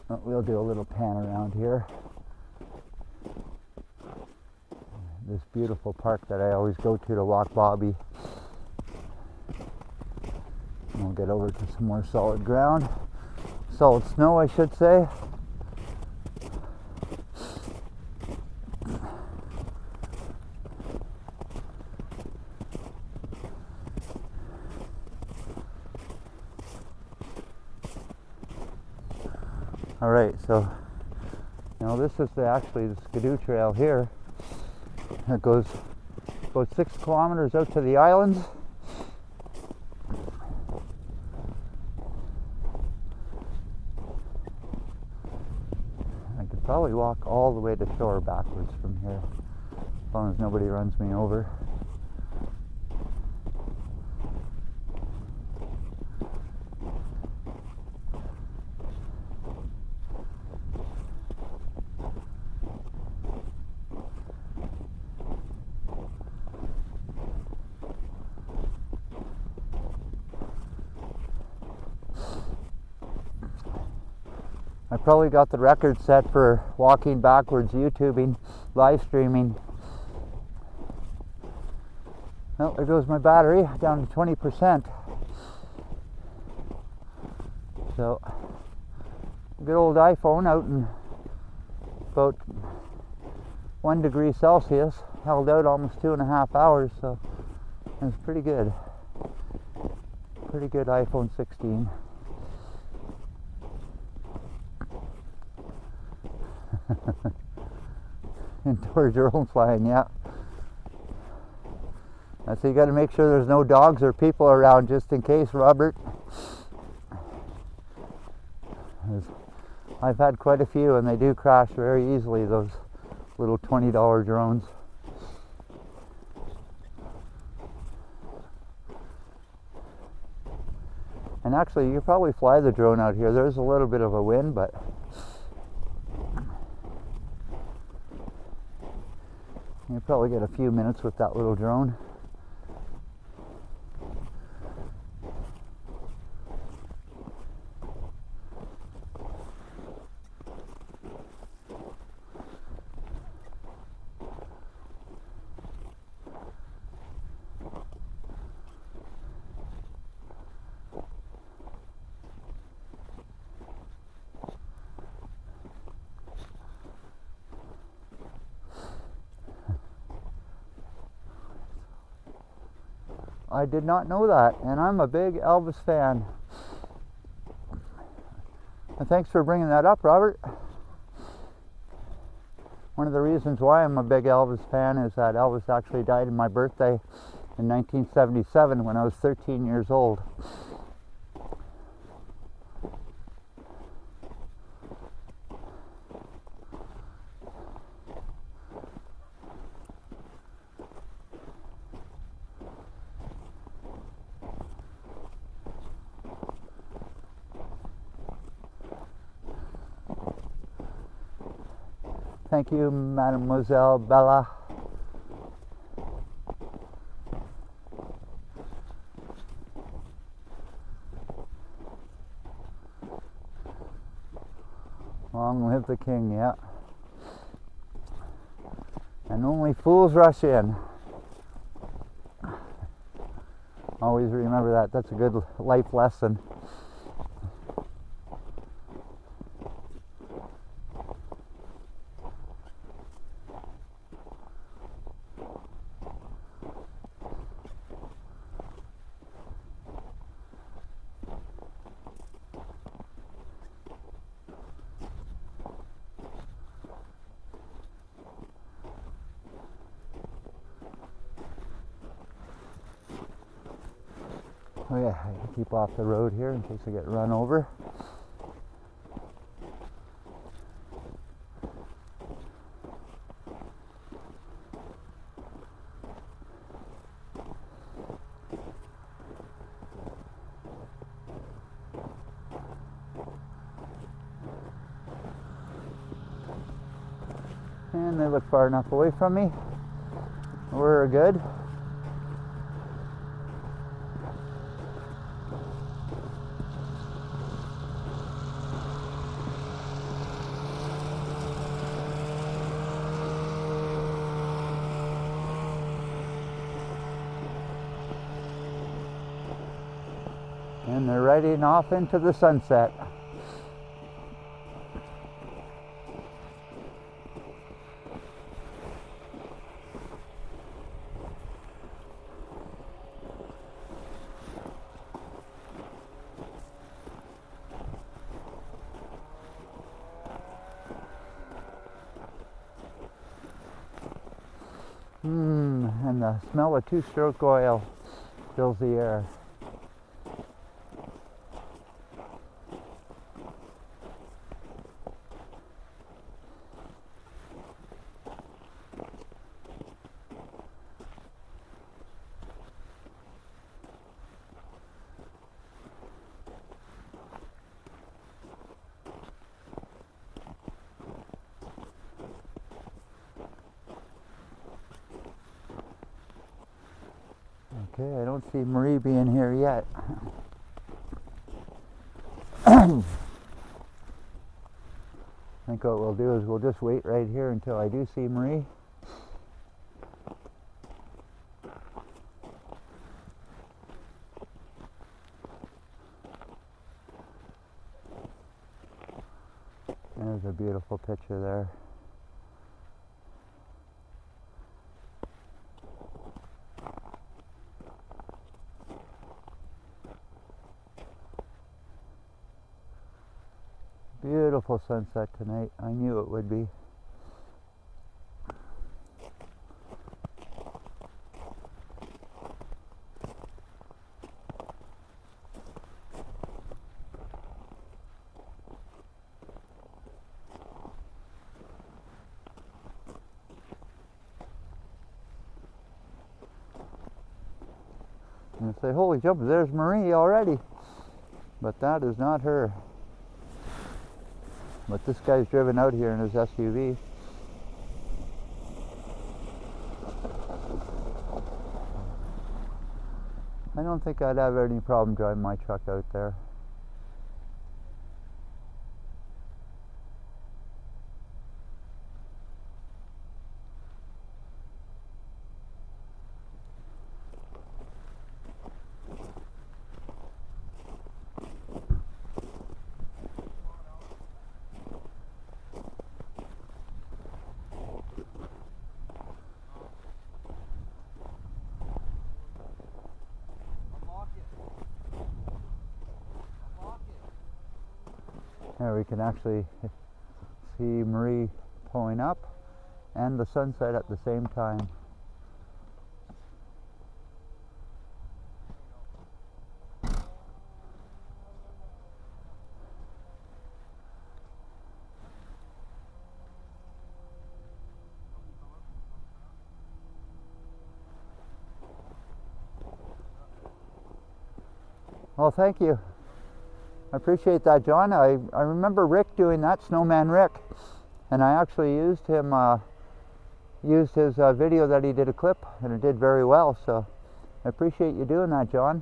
We'll do a little pan around here. This beautiful park that I always go to walk Bobby. And we'll get over to some more solid ground. Solid snow, I should say. All right, so now this is actually the skidoo trail here. It goes about 6 kilometers out to the islands. I could probably walk all the way to shore backwards from here, as long as nobody runs me over. probably got the record set for walking backwards, YouTubing, live streaming. Well, there goes my battery, down to 20%. So, good old iPhone out in about 1 degree Celsius, held out almost 2.5 hours, so it was pretty good. Pretty good iPhone 16. Indoor drone flying, yeah. So you got to make sure there's no dogs or people around just in case, Robert. I've had quite a few and they do crash very easily, those little $20 drones. And actually you could probably fly the drone out here. There's a little bit of a wind, but you probably get a few minutes with that little drone. I did not know that, and I'm a big Elvis fan. And thanks for bringing that up, Robert. One of the reasons why I'm a big Elvis fan is that Elvis actually died on my birthday in 1977 when I was 13 years old. Thank you, Mademoiselle Bella. Long live the king, yeah. And only fools rush in. Always remember that. That's a good life lesson. Oh yeah, I can keep off the road here in case I get run over. And they look far enough away from me. We're good. And they're riding off into the sunset. And the smell of two-stroke oil fills the air. Okay, I don't see Marie being here yet. think what we'll do is we'll just wait right here until I do see Marie. There's a beautiful picture there. Beautiful sunset tonight. I knew it would be. And I say, holy jump, there's Marie already. But that is not her. But this guy's driven out here in his SUV. I don't think I'd have any problem driving my truck out there. There we can actually see Marie pulling up and the sunset at the same time. Well, thank you. I appreciate that, John. I remember Rick doing that, Snowman Rick, and I actually used him, used his video that he did a clip, and it did very well, so I appreciate you doing that, John.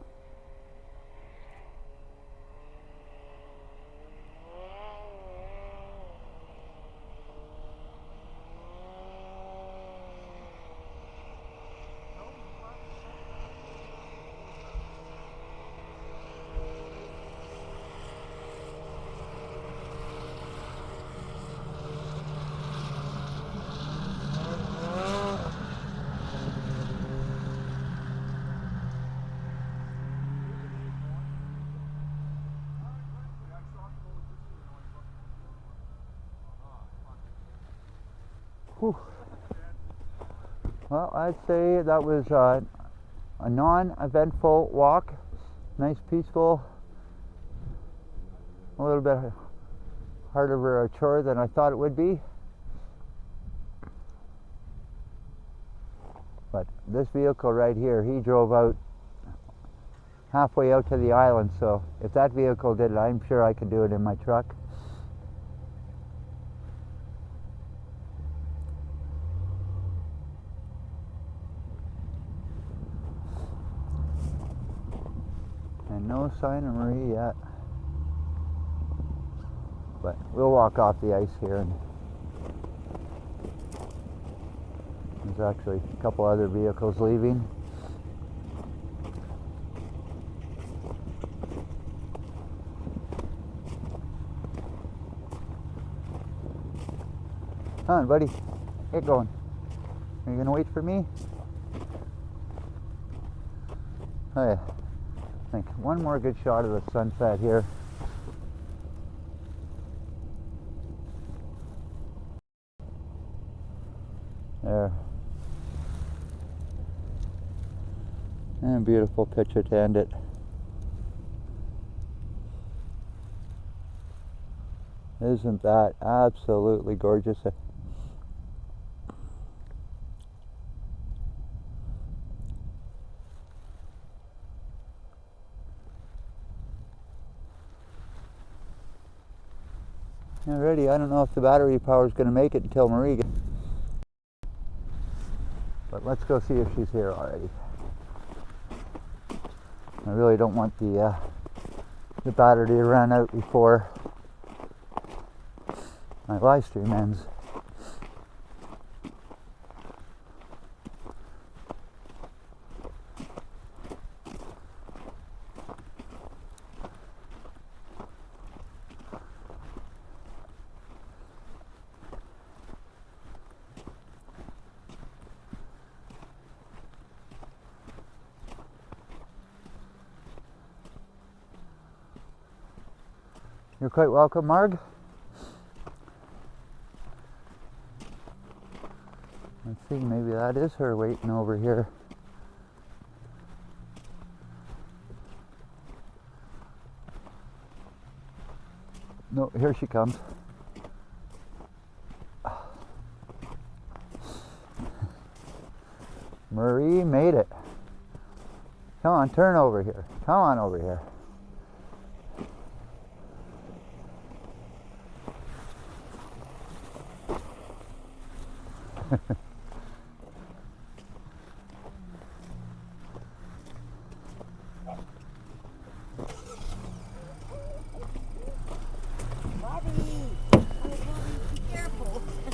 Whew. Well, I'd say that was a non-eventful walk. Nice, peaceful. A little bit harder of a chore than I thought it would be. But this vehicle right here, he drove out halfway out to the island, so if that vehicle did it, I'm sure I could do it in my truck. And no sign of Marie yet. But we'll walk off the ice here, and there's actually a couple other vehicles leaving. Come on, buddy. Get going. Are you gonna wait for me? Oh yeah. I think one more good shot of the sunset here. There. And a beautiful picture to end it. Isn't that absolutely gorgeous? Alrighty, I don't know if the battery power is going to make it until Marie gets. But let's go see if she's here already. I really don't want the battery to run out before My live stream ends. You're quite welcome, Marg. Let's see, maybe that is her waiting over here. No, here she comes. Marie made it. Come on, turn over here. Come on over here.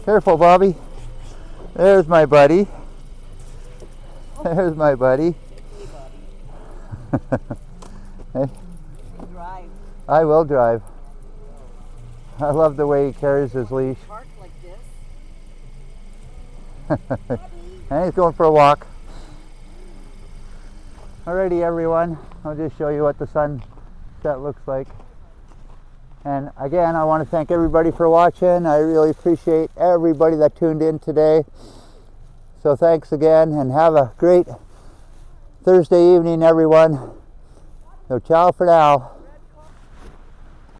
Careful, Bobby. There's my buddy. There's my buddy. Hey. Drive. I will drive. I love the way he carries his leash. Park like this. And he's going for a walk. Alrighty, everyone. I'll just show you what the sunset looks like. And again, I want to thank everybody for watching. I really appreciate everybody that tuned in today. So thanks again, and have a great Thursday evening, everyone. So ciao for now.